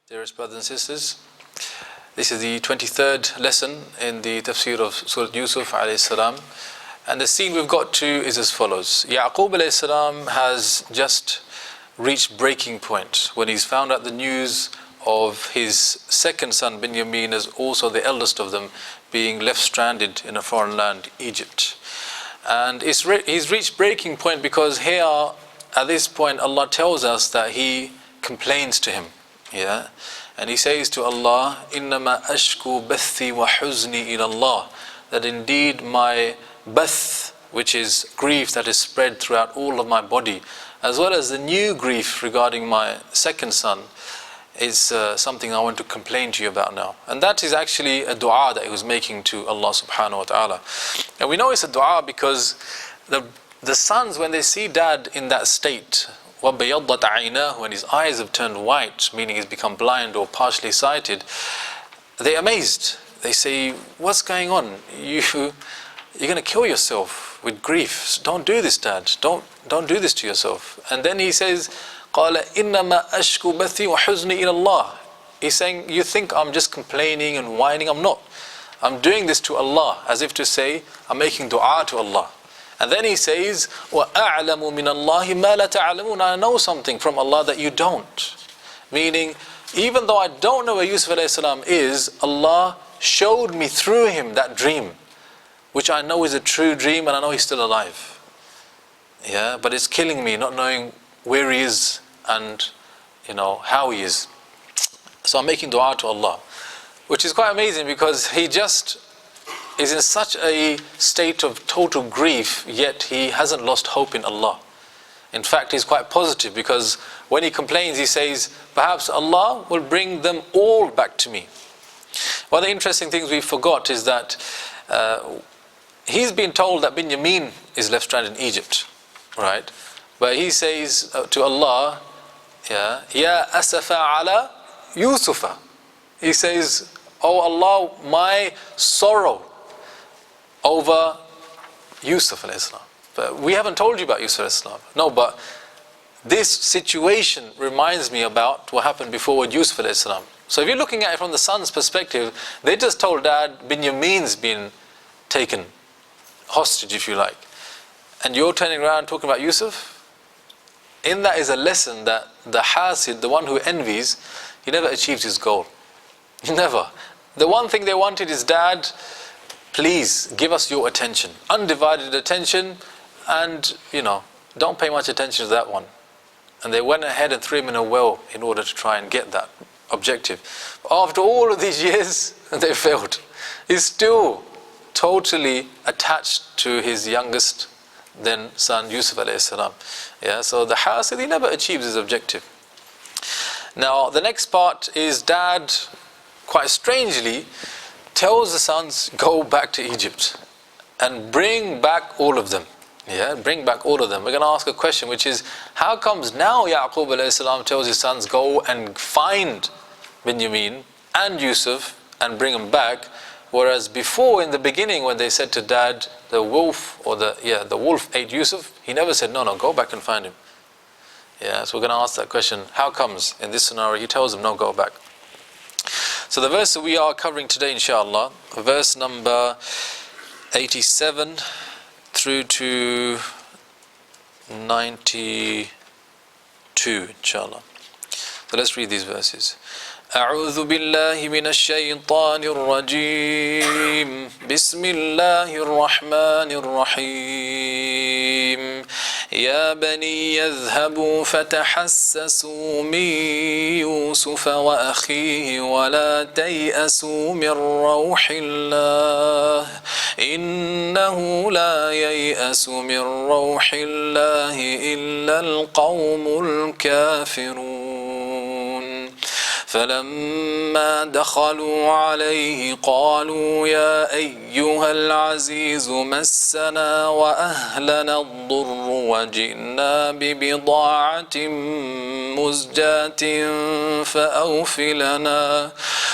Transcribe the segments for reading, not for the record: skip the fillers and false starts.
Dearest brothers and sisters, this is the 23rd lesson in the Tafseer of Surah Yusuf alayhi salam, and the scene we've got to is as follows. Yaqub alayhi salam has just reached breaking point when he's found out the news of his second son Binyamin as also the eldest of them being left stranded in a foreign land, Egypt. And he's reached breaking point because here at this point Allah tells us that he complains to him. Yeah, and he says to Allah, "Innama ashku bathi wa huzni ila Allah," that indeed my bath, which is grief that is spread throughout all of my body, as well as the new grief regarding my second son, is something I want to complain to you about now. And that is actually a dua that he was making to Allah subhanahu wa ta'ala. And we know it's a dua because the sons, when they see dad in that state, وَبَيَضَّتْ عَيْنَاهُ, when his eyes have turned white, meaning he's become blind or partially sighted, they're amazed. They say, "What's going on? You're going to kill yourself with grief. Don't do this, Dad. Don't do this to yourself." And then he says, قَالَ إِنَّمَا أَشْكُ بَثِي وَحُزْنِي إِلَى اللَّهِ. He's saying, you think I'm just complaining and whining? I'm not. I'm doing this to Allah, as if to say, I'm making dua to Allah. And then he says, وَأَعْلَمُ مِنَ اللَّهِ مَا لَا تَعْلَمُونَ. I know something from Allah that you don't. Meaning, even though I don't know where Yusuf alayhi salam is, Allah showed me through him that dream, which I know is a true dream and I know he's still alive. Yeah, but it's killing me not knowing where he is and how he is. So I'm making dua to Allah, which is quite amazing because he just is in such a state of total grief, yet he hasn't lost hope in Allah. In fact, he's quite positive because when he complains, he says, perhaps Allah will bring them all back to me. One of the interesting things we forgot is that he's been told that Binyamin is left stranded in Egypt, right? But he says to Allah, Ya asafa ala Yusufa. He says, "Oh Allah, my sorrow over Yusuf alayhi salam. But we haven't told you about Yusuf alayhi salam." No, but this situation reminds me about what happened before with Yusuf alayhi salam. So if you're looking at it from the son's perspective, they just told Dad Binyamin's been taken hostage, if you like. And you're turning around talking about Yusuf? In that is a lesson that the hasid, the one who envies, he never achieves his goal. Never. The one thing they wanted is, Dad, please give us your attention, undivided attention, and don't pay much attention to that one. And they went ahead and threw him in a well in order to try and get that objective. After all of these years, they failed. He's still totally attached to his youngest then son Yusuf alayhi salam. Yeah, so the hasid, he never achieves his objective. Now the next part is Dad, quite strangely, tells the sons, go back to Egypt and bring back all of them. Yeah, bring back all of them. We're going to ask a question, which is, how comes now Yaqub alayhi salam tells his sons, go and find Binyamin and Yusuf and bring them back, whereas before, in the beginning, when they said to Dad, the wolf ate Yusuf, he never said, no, go back and find him. Yeah, so we're going to ask that question, how comes in this scenario he tells them, no, go back. So the verse that we are covering today, inshallah, verse number 87 through to 92, inshallah. So let's read these verses. أعوذ بالله من الشيطان الرجيم بسم الله الرحمن الرحيم يا بني يذهبوا فتحسسوا من يوسف وأخيه ولا تيأسوا من روح الله إنه لا ييأس من روح الله إلا القوم الكافرون فلما دخلوا عليه قالوا يا أيها العزيز مسنا وأهلنا الضر وجئنا ببضاعة مزجاة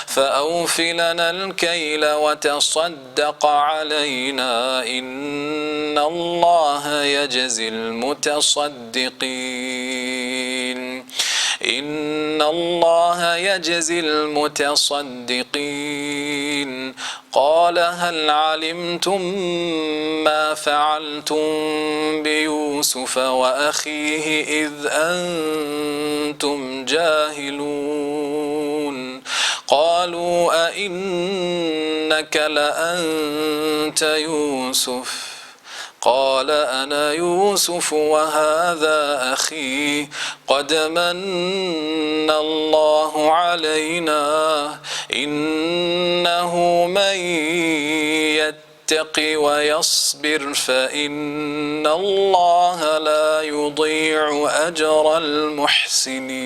فأوف لنا الكيل وتصدق علينا إن الله يجزي المتصدقين إن الله يجزي المتصدقين قال هل علمتم ما فعلتم بيوسف وأخيه إذ أنتم جاهلون قالوا أئنك لأنت يوسف قال أنا يوسف وهذا أخي قد من الله علينا إنه من يتق ويصبر فإن الله لا يضيع أجر المحسنين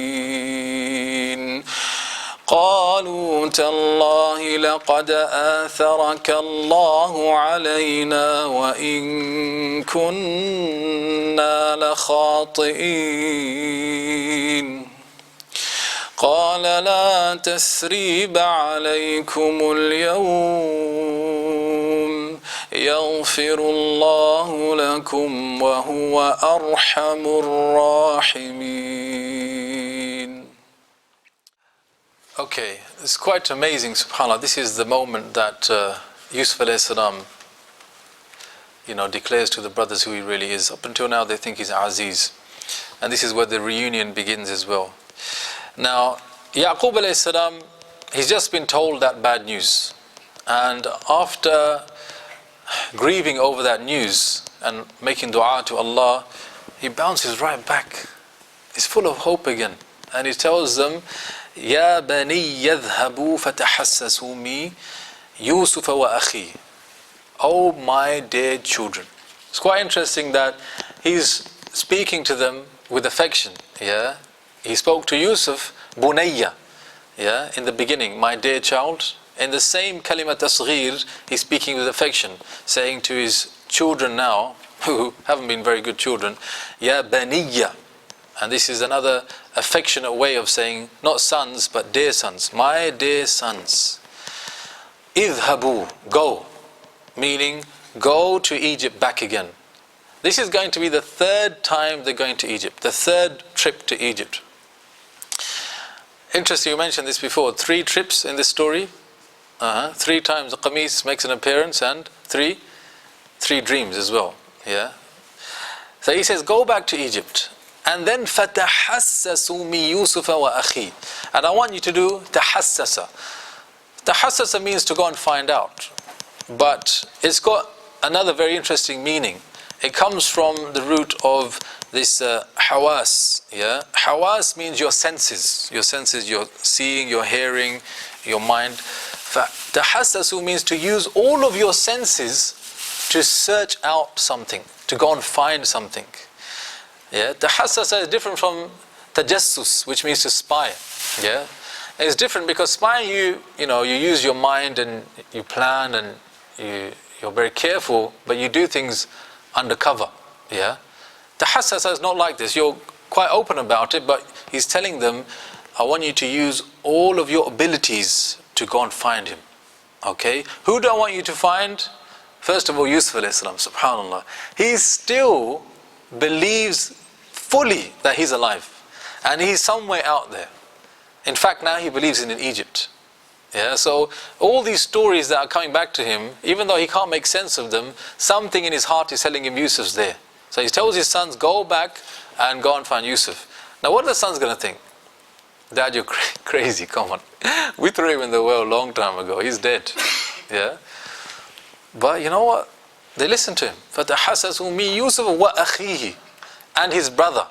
قالوا تالله لقد آثرك الله علينا وإن كنا لخاطئين قال لا تثريب عليكم اليوم يغفر الله لكم وهو أرحم الراحمين. Okay, it's quite amazing, subhanAllah. This is the moment that Yusuf alayhi salam, declares to the brothers who he really is. Up until now, they think he's Aziz. And this is where the reunion begins as well. Now, Yaqub alayhi salam, he's just been told that bad news. And after grieving over that news and making dua to Allah, he bounces right back. He's full of hope again. And he tells them, يا بني يذهبوا فتحسسوا من يوسف وأخيه. Oh my dear children. It's quite interesting that he's speaking to them with affection. Yeah, he spoke to Yusuf, bunayya. Yeah, in the beginning, my dear child. In the same kalima tasghir, he's speaking with affection, saying to his children now, who haven't been very good children, Ya baniyya. And this is another affectionate way of saying, not sons, but dear sons. My dear sons. Idhabu, go. Meaning, go to Egypt back again. This is going to be the third time they're going to Egypt. The third trip to Egypt. Interesting, you mentioned this before. 3 trips in this story. 3 times the qamis makes an appearance, and 3 dreams as well. Yeah. So he says, go back to Egypt. And then فَتَحَسَّسُوا مِن يُوسُفَ وَأَخِيهِ. And I want you to do tahassasa. Tahassasa means to go and find out. But it's got another very interesting meaning. It comes from the root of this hawas. Yeah? Hawas means your senses. Your senses, your seeing, your hearing, your mind. Tahassasu means to use all of your senses to search out something, to go and find something. Yeah, tahassasa is different from tajassus, which means to spy. Yeah, it's different because spying, you use your mind and you plan and you're very careful, but you do things undercover. Yeah, tahassasa is not like this. You're quite open about it, but he's telling them, I want you to use all of your abilities to go and find him. Okay, who do I want you to find? First of all, Yusuf alayhi salam, subhanallah. He still believes fully that he's alive and he's somewhere out there. In fact, now he believes in Egypt. Yeah, so all these stories that are coming back to him, even though he can't make sense of them, something in his heart is telling him Yusuf's there. So he tells his sons, go back and go and find Yusuf. Now what are the sons going to think? Dad, you're crazy, come on. We threw him in the well a long time ago, he's dead. Yeah. But you know what? They listened to him. فَتَحَسَّسُوا مِن يُوسُفَ وَأَخِيهِ. And his brother,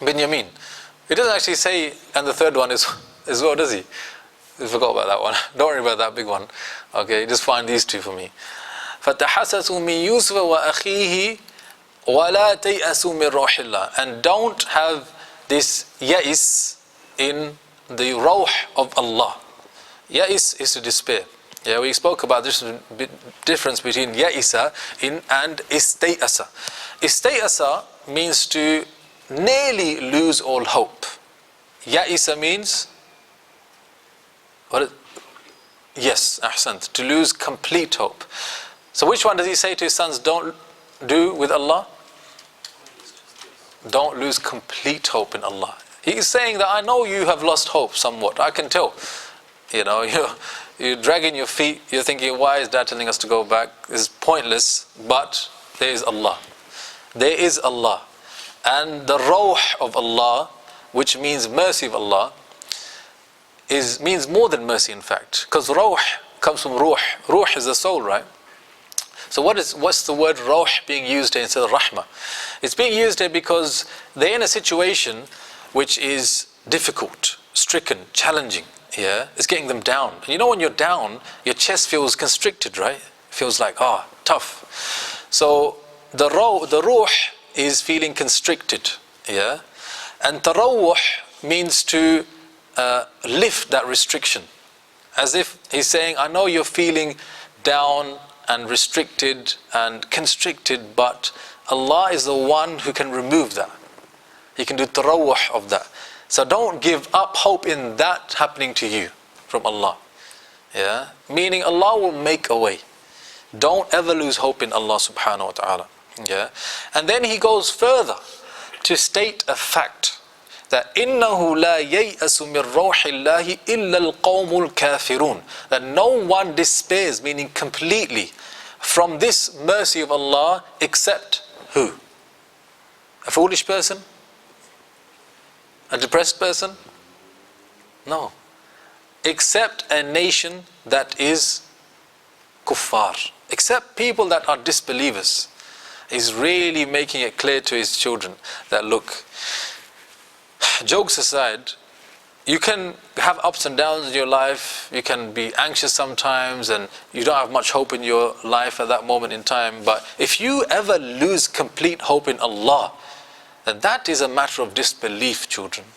Binyamin. He doesn't actually say, and the third one is well, does he? You forgot about that one. Don't worry about that big one. Okay, just find these 2 for me. فَتَحَسَّسُوا مِن يُوسُفَ وَأَخِيهِ وَلَا تَيْأَسُوا مِن رَوْحِ اللَّهِ. And don't have this ya'is in the rawh of Allah. Ya'is is to despair. Yeah, we spoke about this difference between ya'isa and istay'asa. Istay'asa means to nearly lose all hope. Ya'isa means yes, ahsant, to lose complete hope. So which one does he say to his sons, don't do with Allah? Don't lose complete hope in Allah. He's saying that I know you have lost hope somewhat. I can tell. You know, you're dragging your feet. You're thinking, why is Dad telling us to go back? It's pointless. But there is Allah. There is Allah. And the Ruh of Allah, which means mercy of Allah, means more than mercy in fact. Because Ruh comes from Ruh. Ruh is the soul, right? So what's the word Ruh being used here instead of Rahmah? It's being used here because they're in a situation which is difficult, stricken, challenging. Yeah, it's getting them down. And you know, when you're down, your chest feels constricted, right? Feels like, tough. So the ruh is feeling constricted. Yeah, and tarawuh means to lift that restriction, as if he's saying, I know you're feeling down and restricted and constricted, but Allah is the one who can remove that. He can do tarawuh of that. So don't give up hope in that happening to you from Allah. Yeah? Meaning Allah will make a way. Don't ever lose hope in Allah subhanahu wa ta'ala. Yeah? And then he goes further to state a fact that إِنَّهُ لَا يَيْأَسُ مِنْ رَوْحِ اللَّهِ إِلَّا الْقَوْمُ الْكَافِرُونَ. That no one despairs, meaning completely, from this mercy of Allah except who? A foolish person? A depressed person? No. Except a nation that is kuffar. Except people that are disbelievers. He's really making it clear to his children that look, jokes aside, you can have ups and downs in your life, you can be anxious sometimes and you don't have much hope in your life at that moment in time, but if you ever lose complete hope in Allah, then that is a matter of disbelief, children.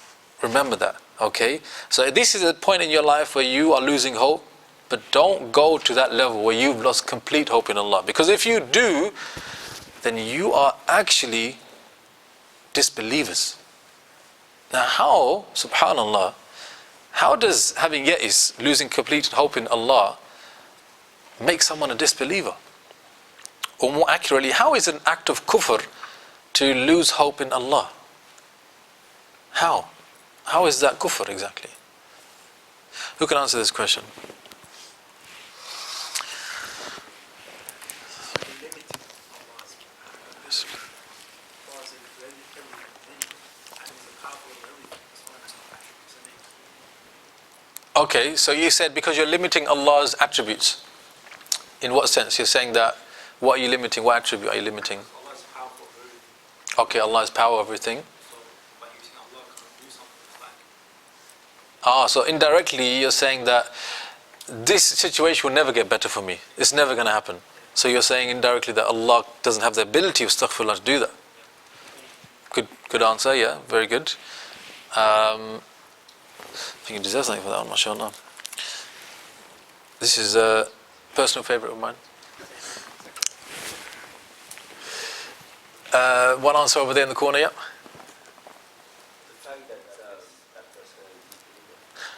Remember that, okay? So this is a point in your life where you are losing hope, but don't go to that level where you've lost complete hope in Allah. Because if you do, then you are actually disbelievers. Now how, subhanallah, how does having ya'is, losing complete hope in Allah, make someone a disbeliever? Or more accurately, how is it an act of kufr to lose hope in Allah? How? How is that kufr exactly? Who can answer this question? Okay, so you said because you're limiting Allah's attributes. In what sense? You're saying that, what are you limiting? What attribute are you limiting? Allah is powerful over everything. Okay, Allah is power over everything. So by using Allah can do something like. So indirectly you're saying that this situation will never get better for me. It's never going to happen. So you're saying indirectly that Allah doesn't have the ability of astaghfirullah to do that. Good answer, yeah, very good. I think you deserve something for that one, mashallah. This is a personal favourite of mine. One answer over there in the corner, yeah?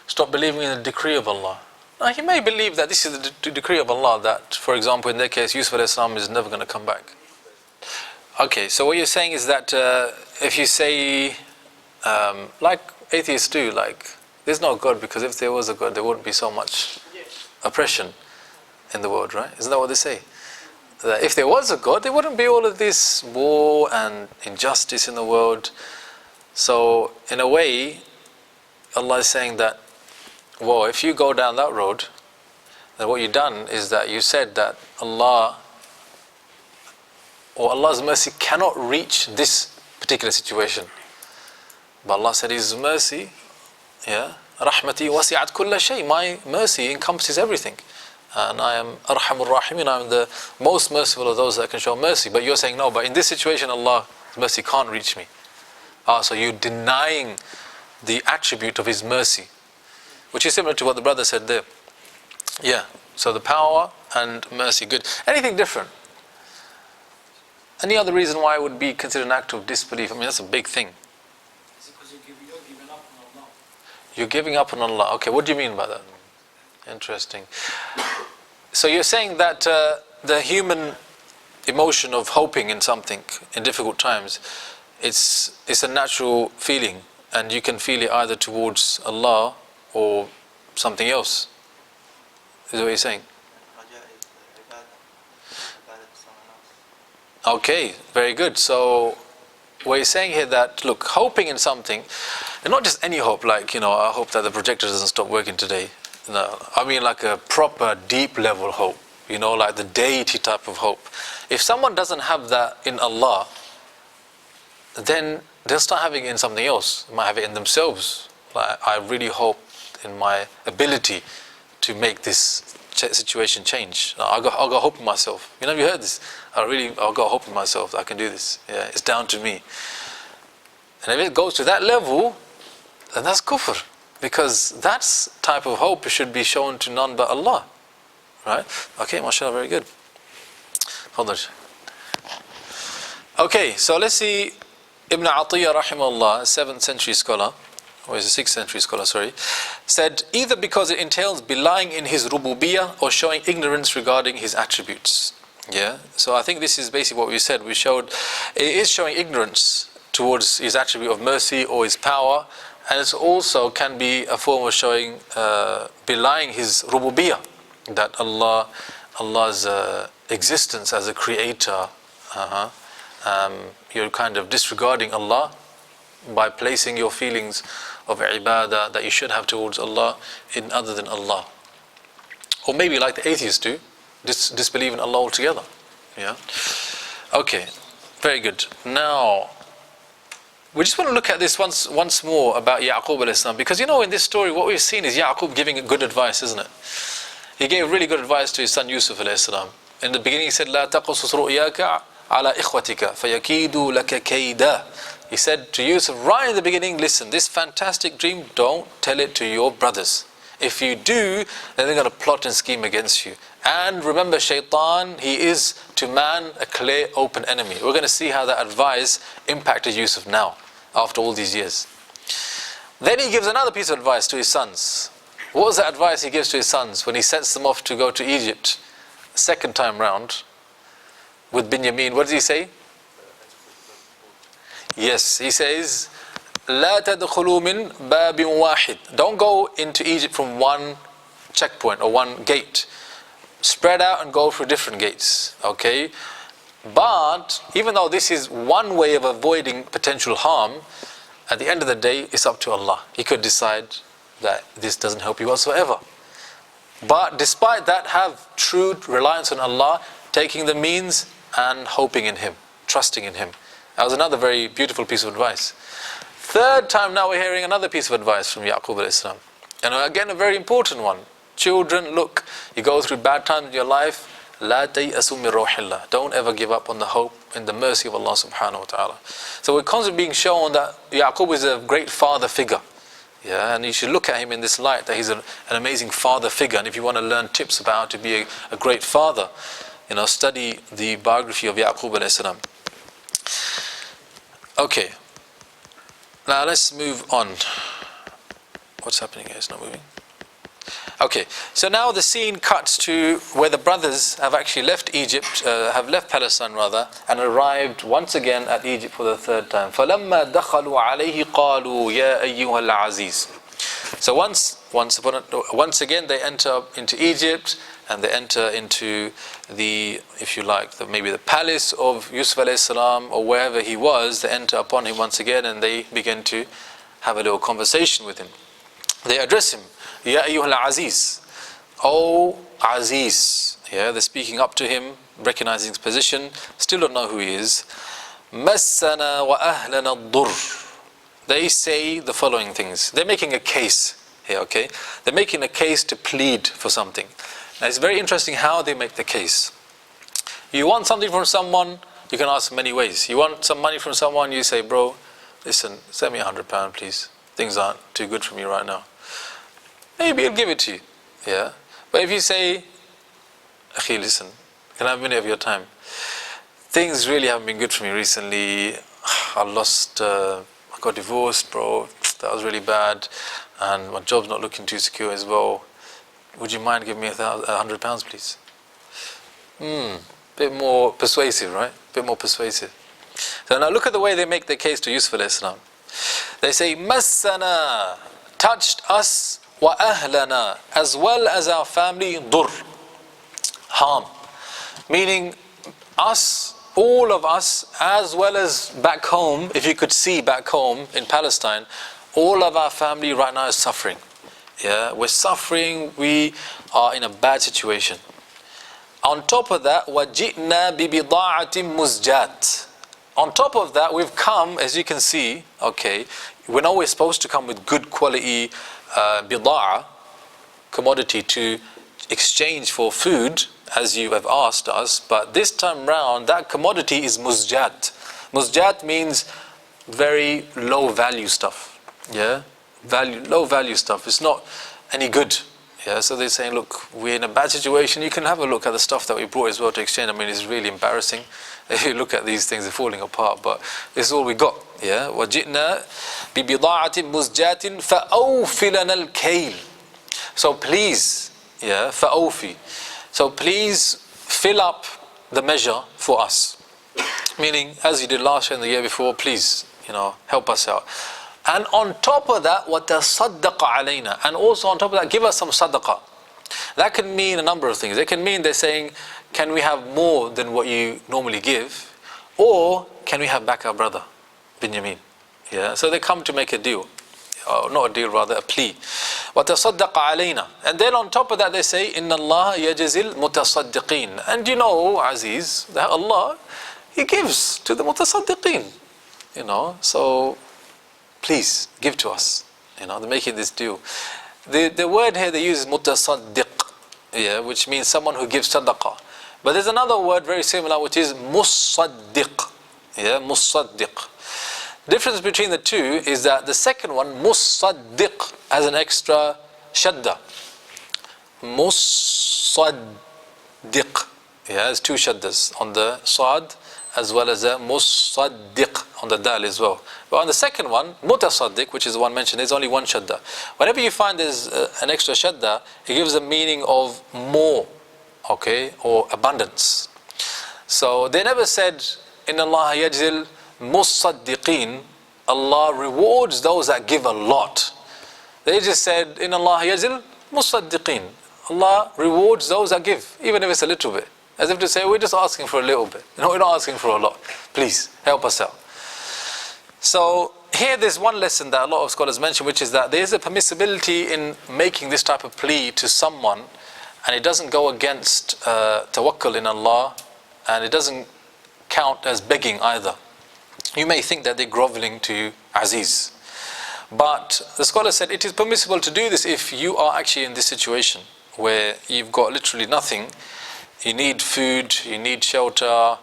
Stop believing in the decree of Allah. Now, he may believe that this is the decree of Allah, that, for example, in their case, Yusuf is never going to come back. Okay, so what you're saying is that if you say, like atheists do, like, there's no God, because if there was a God, there wouldn't be so much oppression in the world, right? Isn't that what they say? That if there was a God, there wouldn't be all of this war and injustice in the world. So, in a way, Allah is saying that, well, if you go down that road, then what you've done is that you said that Allah, or Allah's mercy cannot reach this particular situation. But Allah said His mercy, yeah, Rahmati wasi'at kulla shay. My mercy encompasses everything. And I am Arhamur Rahimin, I am the most merciful of those that can show mercy. But you're saying, no, but in this situation, Allah's mercy can't reach me. So you're denying the attribute of His mercy, which is similar to what the brother said there. Yeah, so the power and mercy, good. Anything different? Any other reason why it would be considered an act of disbelief? I mean, that's a big thing. Is it because you're giving up on Allah? You're giving up on Allah. Okay, what do you mean by that? Interesting. So you're saying that the human emotion of hoping in something in difficult times, it's a natural feeling. and you can feel it either towards Allah or something else. Is that what you're saying? Okay, very good. So what you're saying here that, look, hoping in something, and not just any hope, like, I hope that the projector doesn't stop working today. No, I mean like a proper deep level hope, like the deity type of hope. If someone doesn't have that in Allah, then they'll start having it in something else. They might have it in themselves. Like, I really hope in my ability to make this situation change. I've got hope in myself. You heard this? I've got hope in myself that I can do this. Yeah, it's down to me. And if it goes to that level, then that's kufr. Because that type of hope should be shown to none but Allah. Right? Okay, mashallah, very good. Fadl. Okay, so let's see. Ibn Atiyah rahimahullah, 7th century scholar, or is a 6th century scholar, sorry, said either because it entails belying in his rububiyyah or showing ignorance regarding his attributes. Yeah, so I think this is basically what we said. We showed it is showing ignorance towards his attribute of mercy or his power, and it also can be a form of showing belying his rububiyyah, that Allah's existence as a creator. You're kind of disregarding Allah by placing your feelings of ibadah that you should have towards Allah in other than Allah. Or maybe like the atheists do, disbelieve in Allah altogether. Yeah. Okay, very good. Now, we just want to look at this once more about Yaqub alayhi salam, because in this story what we've seen is Yaqub giving good advice, isn't it? He gave really good advice to his son Yusuf alayhi salam. In the beginning he said, "La taqsus ru'yaka ala ikhwatika fayakidu laka kayda." He said to Yusuf right in the beginning, listen, this fantastic dream, don't tell it to your brothers. If you do, then they're going to plot and scheme against you. And remember, shaitan, he is to man a clear, open enemy. We're going to see how that advice impacted Yusuf now, after all these years. Then he gives another piece of advice to his sons. What was the advice he gives to his sons when he sets them off to go to Egypt, second time round, with Binyamin? What does he say? Yes, he says, لا تدخلوا من باب واحد. Don't go into Egypt from one checkpoint or one gate. Spread out and go through different gates. Okay? But even though this is one way of avoiding potential harm, at the end of the day, it's up to Allah. He could decide that this doesn't help you whatsoever. But despite that, have true reliance on Allah, taking the means and hoping in Him, trusting in Him. That was another very beautiful piece of advice. Third time now we're hearing another piece of advice from Yaqub alayhi salam. And again, a very important one. Children, look, you go through bad times in your life, لا تيأسوا من روح الله. Don't ever give up on the hope and the mercy of Allah subhanahu wa ta'ala. So we're constantly being shown that Yaqub is a great father figure. Yeah, and you should look at him in this light, that he's an amazing father figure. And if you want to learn tips about how to be a great father, study the biography of Yaqub alayhi salam. Okay, now let's move on. What's happening here? It's not moving. Okay, so now the scene cuts to where the brothers have actually left Egypt, have left Palestine rather, and arrived once again at Egypt for the third time. فَلَمَّا دَخَلُوا عَلَيْهِ قَالُوا يَا أَيُّهَا الْعَزِيزُ. So once again they enter into Egypt, and they enter into the, if you like, maybe the palace of Yusuf alayhi salam, or wherever he was. They enter upon him once again, and they begin to have a little conversation with him. They address him, Ya ayyuhal aziz, O Aziz. Yeah, they're speaking up to him, recognizing his position, still don't know who he is. Massana wa ahlana ad-durr. They say the following things. They're making a case here, okay? They're making a case to plead for something. Now it's very interesting how they make the case. You want something from someone, you can ask many ways. You want some money from someone, you say, bro, listen, send me £100 please. Things aren't too good for me right now. Maybe he'll give it to you. Yeah. But if you say, Akhi, listen, can I have a minute of your time? Things really haven't been good for me recently. I got divorced, bro. That was really bad. And my job's not looking too secure as well. Would you mind giving me £100, please? Bit more persuasive, right? Bit more persuasive. So now look at the way they make their case to Yusuf alayhi salam. They say, Massana, touched us, wa ahlana, as well as our family, dur, harm. Meaning us, all of us, as well as back home, if you could see back home in Palestine, all of our family right now is suffering. Yeah, we're suffering, we are in a bad situation. On top of that, وَجِئْنَا بِبِضَاعَةٍ مُزْجَاتٍ. On top of that, we've come, as you can see, okay, we're always supposed to come with good quality bida'a, commodity to exchange for food, as you have asked us, but this time round, that commodity is muzjat. Muzjat means very low value stuff. Yeah, low value stuff. It's not any good. Yeah, so they're saying, look, we're in a bad situation. You can have a look at the stuff that we brought as well to exchange. I mean, it's really embarrassing. If you look at these things, they're falling apart, but this is all we got. Yeah, وَجِئْنَا بِبِضَاعَةٍ مُزْجَاتٍ فَأَوْفِ لَنَا الْكَيْلِ. So please, yeah, فَأَوْفِ. So please fill up the measure for us. Meaning, as you did last year and the year before, please, help us out. And on top of that, وَتَصَدَّقَ عَلَيْنَا. And also on top of that, give us some sadaqah. That can mean a number of things. It can mean they're saying, can we have more than what you normally give? Or can we have back our brother, Binyamin? Yeah, so they come to make a deal. Not a deal, rather a plea. وَتَصَدَّقَ عَلَيْنَا. And then on top of that they say, إِنَّ اللَّهَ يَجْزِي الْمُتَصَدِّقِينَ. And you know, Aziz, that Allah, He gives to the mutasaddiqeen. So please, give to us. They're making this deal. The word here they use is mutasaddiq, yeah, which means someone who gives sadaqah. But there's another word very similar, which is musaddiq. Yeah, musaddiq. Difference between the two is that the second one, musaddiq, has an extra shadda. Musaddiq. Yeah, has two shaddas on the sad as well as a musaddiq on the dal as well. But on the second one, mutasaddiq, which is the one mentioned, there's only one shadda. Whenever you find there's an extra shadda, it gives a meaning of more, okay, or abundance. So they never said, Inna Allah yajzil musaddiqeen, Allah rewards those that give a lot. They just said, Inna Allah yajzil musaddiqeen, Allah rewards those that give, even if it's a little bit. As if to say, we're just asking for a little bit. We're not asking for a lot. Please, help us out. So here there's one lesson that a lot of scholars mention, which is that there's a permissibility in making this type of plea to someone, and it doesn't go against tawakkul in Allah, and it doesn't count as begging either. You may think that they're groveling to Aziz. But the scholar said it is permissible to do this if you are actually in this situation where you've got literally nothing. You need food, you need shelter.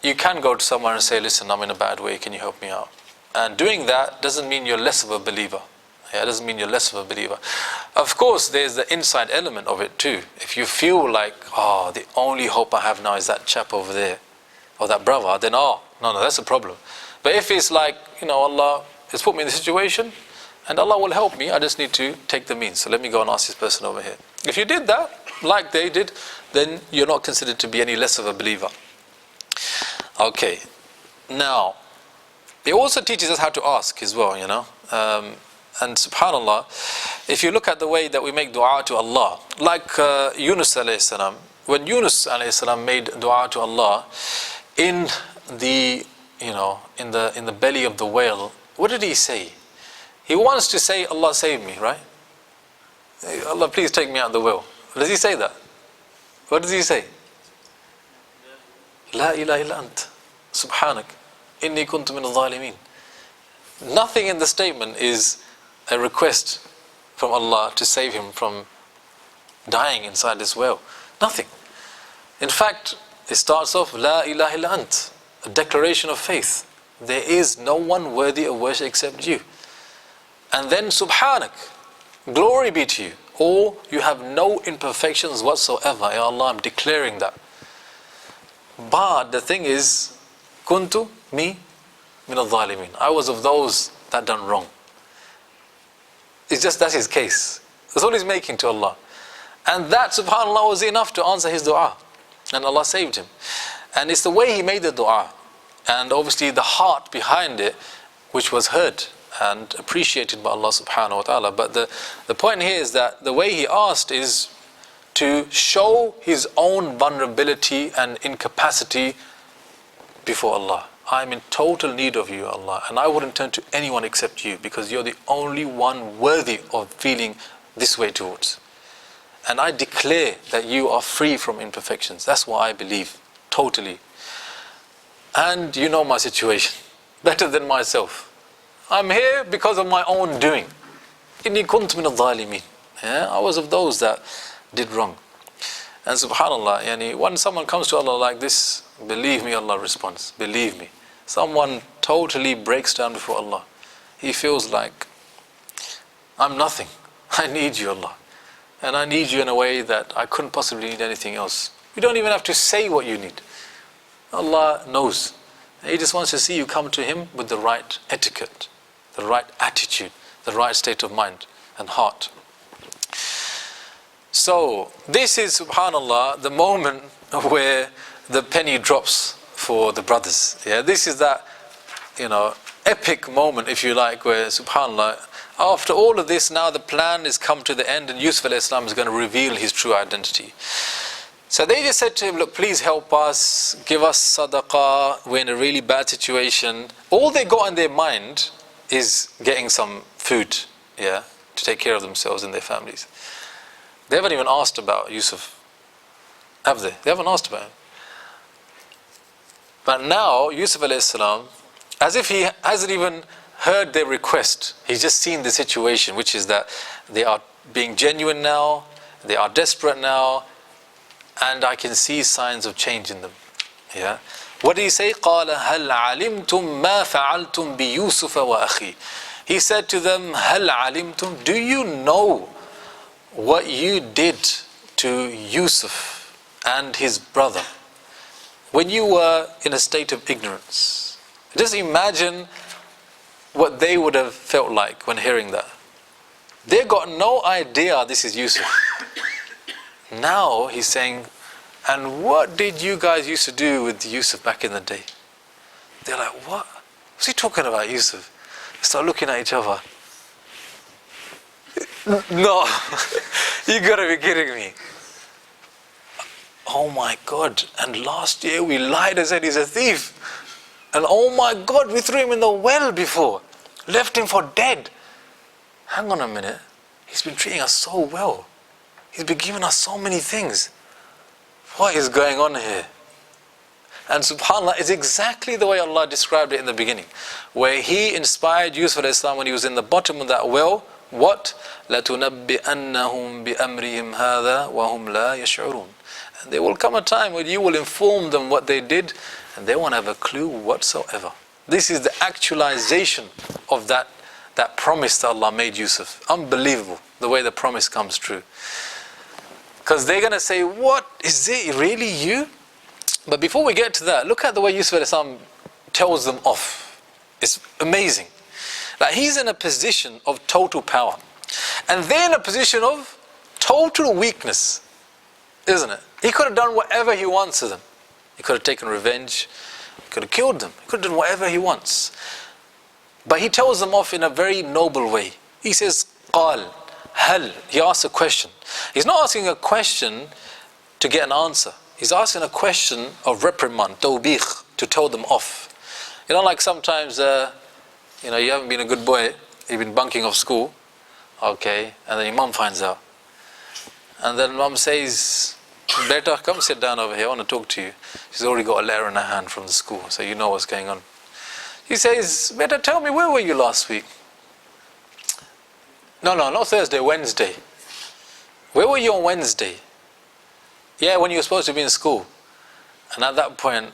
You can go to someone and say, listen, I'm in a bad way, can you help me out? And doing that doesn't mean you're less of a believer. Yeah, it doesn't mean you're less of a believer. Of course, there's the inside element of it too. If you feel like, the only hope I have now is that chap over there, or that brother, then no, that's a problem. But if it's like, Allah has put me in the situation, and Allah will help me, I just need to take the means. So let me go and ask this person over here. If you did that, like they did, then you're not considered to be any less of a believer. Okay, now, it also teaches us how to ask as well, and subhanAllah, if you look at the way that we make dua to Allah, like Yunus alayhi salam, when Yunus alayhi salam made dua to Allah, in the belly of the whale, what did he say? He wants to say, Allah save me, right? Allah, please take me out of the whale. Does he say that? What does he say? La ilaha illa ant, subhanak, inni kuntu min al-zalimin. Nothing in the statement is a request from Allah to save him from dying inside this whale. Nothing. In fact, it starts off, La ilaha illa ant, a declaration of faith. There is no one worthy of worship except you. And then, subhanak, glory be to you. Or you have no imperfections whatsoever. Ya Allah, I'm declaring that. But the thing is, kuntu mi min al-zalimin. I was of those that done wrong. It's just that's his case. That's all he's making to Allah. And that, subhanAllah, was enough to answer his dua. And Allah saved him. And it's the way he made the dua. And obviously the heart behind it, which was heard. and appreciated by Allah subhanahu wa ta'ala. But the point here is that the way he asked is to show his own vulnerability and incapacity before Allah. I'm in total need of you, Allah, and I wouldn't turn to anyone except you, because you're the only one worthy of feeling this way towards. And I declare that you are free from imperfections. That's what I believe, totally. And you know my situation better than myself. I'm here because of my own doing. Inni kunt min al-zalimin. I was of those that did wrong. And subhanallah, when someone comes to Allah like this, believe me, Allah responds. Believe me. Someone totally breaks down before Allah. He feels like, I'm nothing. I need you, Allah. And I need you in a way that I couldn't possibly need anything else. You don't even have to say what you need. Allah knows. He just wants to see you come to Him with the right etiquette, the right attitude, the right state of mind and heart. So this is, subhanallah, the moment where the penny drops for the brothers. This is that, epic moment, if you like, where, subhanallah, after all of this, now the plan is come to the end, and Yusuf alayhi salam is going to reveal his true identity. So they just said to him, look, please help us, give us sadaqah, we're in a really bad situation. All they got in their mind is getting some food, to take care of themselves and their families. They haven't even asked about Yusuf, have they? They haven't asked about him. But now, Yusuf alayhi salam, as if he hasn't even heard their request, he's just seen the situation, which is that they are being genuine now, they are desperate now, and I can see signs of change in them. What did he say? قَالَ هَلْ عَلِمْتُمْ مَا فَعَلْتُمْ بِيُوسُفَ وَأَخِي. He said to them, هَلْ عَلِمْتُمْ, do you know what you did to Yusuf and his brother when you were in a state of ignorance? Just imagine what they would have felt like when hearing that. They got no idea this is Yusuf. Now he's saying, and what did you guys used to do with Yusuf back in the day? They're like, what? What's he talking about, Yusuf? They start looking at each other. No, you gotta be kidding me. Oh my God, and last year we lied and said he's a thief. And oh my God, we threw him in the well before, left him for dead. Hang on a minute, he's been treating us so well. He's been giving us so many things. What is going on here? And subhanAllah, it's exactly the way Allah described it in the beginning, where He inspired Yusuf alayhi salam when he was in the bottom of that well. What? لَتُنَبِّئَنَّهُمْ بِأَمْرِهِمْ هَذَا وَهُمْ لَا يَشْعُرُونَ. And there will come a time when you will inform them what they did, and they won't have a clue whatsoever. This is the actualization of that promise that Allah made Yusuf. Unbelievable, the way the promise comes true. Because they're going to say, what, is it really you? But before we get to that, look at the way Yusuf alayhi salam tells them off. It's amazing. Like, he's in a position of total power, and they're in a position of total weakness, isn't it? He could have done whatever he wants to them. He could have taken revenge, he could have killed them, he could have done whatever he wants. But he tells them off in a very noble way. He says, قال هل. He asks a question. He's not asking a question to get an answer. He's asking a question of reprimand, tawbih, to tell them off. Like sometimes, you haven't been a good boy, you've been bunking off school, okay, and then your mum finds out. And then mum says, Beta, come sit down over here, I want to talk to you. She's already got a letter in her hand from the school, so you know what's going on. He says, Beta, tell me, where were you last week? No, not Thursday, Wednesday. Where were you on Wednesday? Yeah, when you were supposed to be in school. And at that point,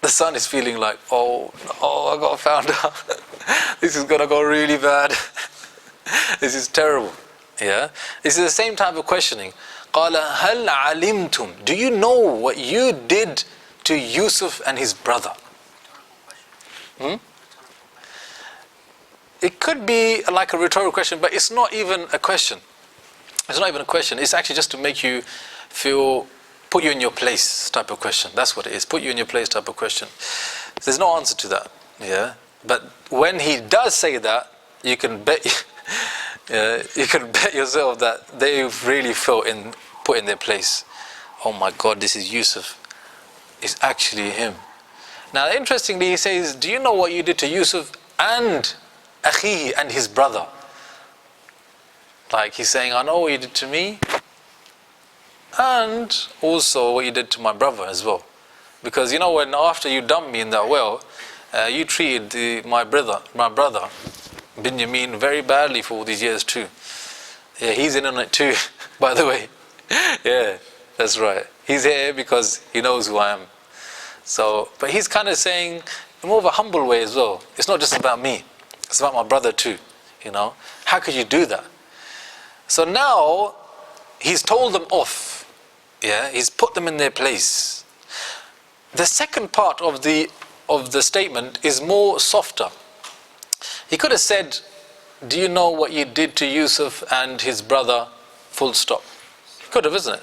the son is feeling like, oh, I got found out. This is going to go really bad. This is terrible. This is the same type of questioning. قَالَ هَلْ عَلِمْتُمْ. Do you know what you did to Yusuf and his brother? It could be like a rhetorical question, but it's not even a question. It's not even a question. It's actually just to make you feel, put you in your place type of question. That's what it is. Put you in your place type of question. There's no answer to that. But when he does say that, you can bet you can bet yourself that they've really put in their place. Oh my God, this is Yusuf. It's actually him. Now, interestingly, he says, do you know what you did to Yusuf and Akhihi and his brother? Like he's saying, I know what you did to me and also what you did to my brother as well. Because you know, when after you dumped me in that well, you treated my brother Binyamin very badly for all these years too. Yeah, he's in on it too, by the way. Yeah, that's right. He's here because he knows who I am. So, but he's kind of saying in more of a humble way as well. It's not just about me. It's about my brother too. You know, how could you do that? So now he's told them off. Yeah, he's put them in their place. The second part of the statement is more softer. He could have said, do you know what you did to Yusuf and his brother? Full stop. He could have, isn't it?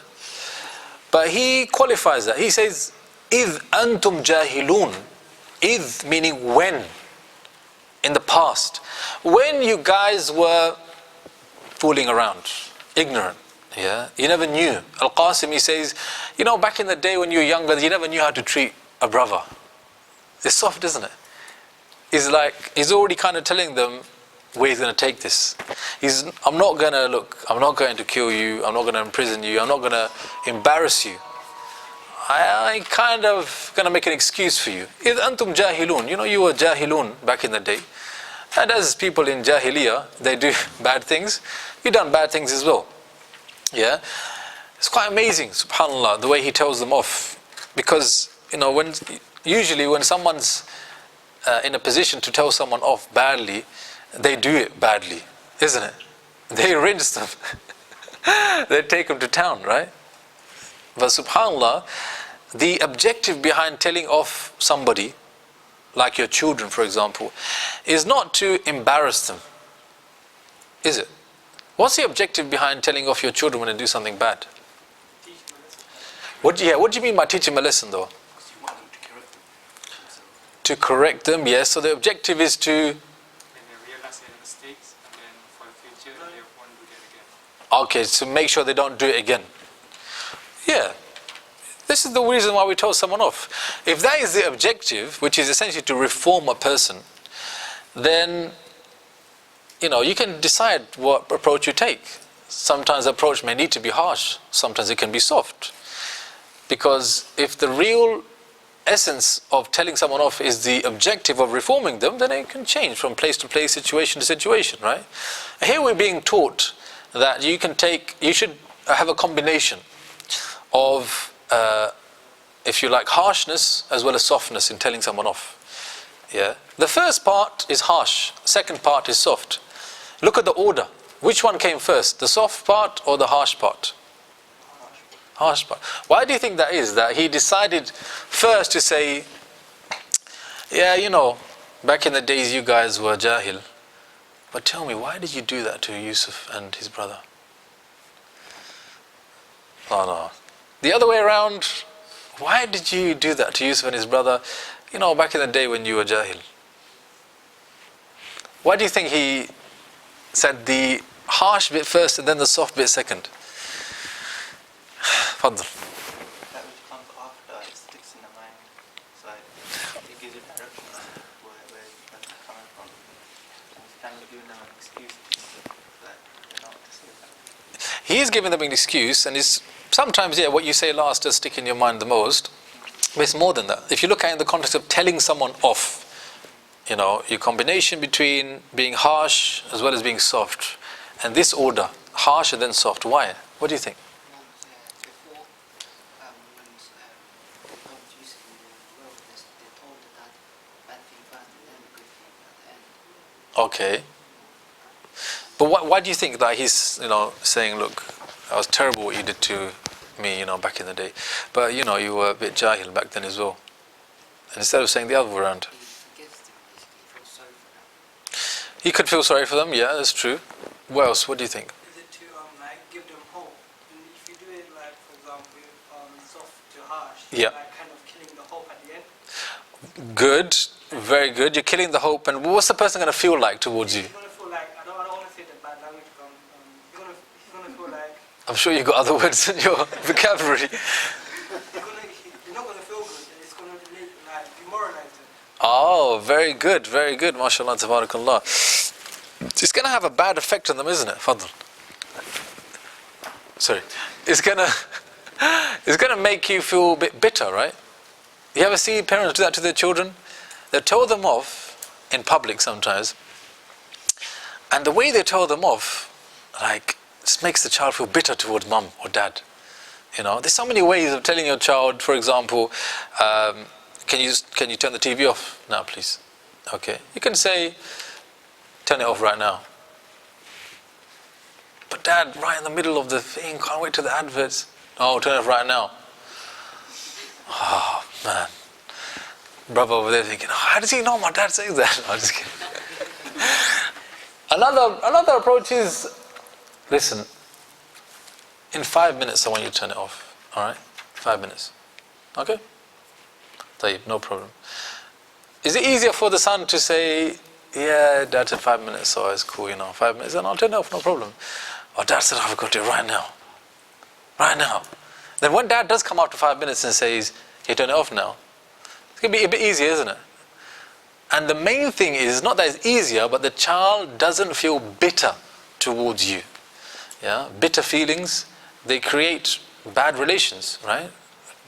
But he qualifies that. He says, إِذْ أَنْتُمْ جَاهِلُونَ. إِذْ meaning when. In the past. When you guys were fooling around. Ignorant. Yeah, you never knew. Al-Qasim, he says, you know, back in the day when you were younger, you never knew how to treat a brother. It's soft, isn't it? He's like, he's already kind of telling them where he's going to take this. I'm not going to kill you, I'm not going to imprison you, I'm not going to embarrass you. I kind of going to make an excuse for you. إِذْ أَنْتُمْ جَاهِلُونَ. You know, you were jahilun back in the day. And as people in Jahiliyyah, they do bad things. You've done bad things as well. Yeah, it's quite amazing, subhanAllah, the way he tells them off. Because, you know, usually when someone's in a position to tell someone off badly, they do it badly, isn't it? They rinse them. They take them to town, right? But subhanAllah, the objective behind telling off somebody, like your children for example, is not to embarrass them, is it? What's the objective behind telling off your children when they do something bad? What do you mean by teach them a lesson though? Because you want them to correct them. To correct them, yes. So the objective is to... When they realize their mistakes, and then for the future, they won't do that again. Okay, so make sure they don't do it again. Yeah. This is the reason why we told someone off. If that is the objective, which is essentially to reform a person, then, you know, you can decide what approach you take. Sometimes the approach may need to be harsh, sometimes it can be soft. Because if the real essence of telling someone off is the objective of reforming them, then it can change from place to place, situation to situation, right? Here we're being taught that you should have a combination of, if you like, harshness as well as softness in telling someone off. Yeah. The first part is harsh, second part is soft. Look at the order. Which one came first, the soft part or the harsh part? Harsh part. Why do you think that is? That he decided first to say, yeah, you know, back in the days you guys were jahil, but tell me, why did you do that to Yusuf and his brother? Oh no. The other way around, why did you do that to Yusuf and his brother, you know, back in the day when you were jahil? Why do you think he said the harsh bit first and then the soft bit second? Fadl. That which comes after, it sticks in the mind, so it gives you direction where that's coming from. And he's kind of giving them an excuse that they're not to say that. He is giving them an excuse, and it's sometimes, yeah, what you say last does stick in your mind the most, but it's more than that. If you look at it in the context of telling someone off, you know, your combination between being harsh as well as being soft, and this order, harsh and then soft, why? What do you think? Okay. But why do you think that he's, you know, saying, look, that was terrible what you did to me, you know, back in the day. But, you know, you were a bit jahil back then as well. And instead of saying the other way around. He could feel sorry for them, yeah, that's true. What else? What do you think? Is it to like give them hope? And if you do it it like, for example, soft to harsh, Yeah. like kind of killing the hope at the end. Good, very good. You're killing the hope, and what's the person going to feel like towards you? He's gonna feel like, I don't want to say the bad language, but he's gonna feel like I'm sure you've got other words in your vocabulary. he's not gonna feel good, and it's gonna make like demoralize him. Oh, very good, mashallah, tabarakallah. It's going to have a bad effect on them, isn't it? Fadl. Sorry. It's going to make you feel a bit bitter, right? You ever see parents do that to their children? They tell them off in public sometimes, and the way they tell them off, like, just makes the child feel bitter towards mum or dad. You know, there's so many ways of telling your child, for example, can you turn the TV off now, please? Okay. You can say, turn it off right now. But dad, right in the middle of the thing, can't wait till the adverts. Oh, turn it off right now. Oh, man. Brother over there thinking, how does he know my dad says that? I'm just kidding. Another approach is, listen, in 5 minutes I want you to turn it off. Alright? 5 minutes. Okay? Tayyib, no problem. Is it easier for the son to say, yeah, dad said 5 minutes, so it's cool, 5 minutes, and I'll turn it off, no problem. Or dad said, I've got to do it right now. Right now. Then when dad does come after 5 minutes and says, you turn it off now, it's going to be a bit easier, isn't it? And the main thing is not that it's easier, but the child doesn't feel bitter towards you. Yeah, bitter feelings, they create bad relations, right?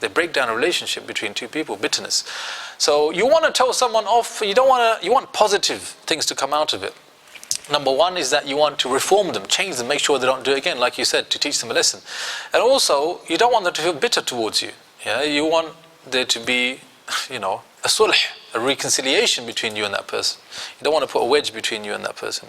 They break down a relationship between two people, bitterness. So you want to tell someone off, you want positive things to come out of it. Number one is that you want to reform them, change them, make sure they don't do it again, like you said, to teach them a lesson. And also, you don't want them to feel bitter towards you. Yeah, you want there to be, a sulh, a reconciliation between you and that person. You don't want to put a wedge between you and that person.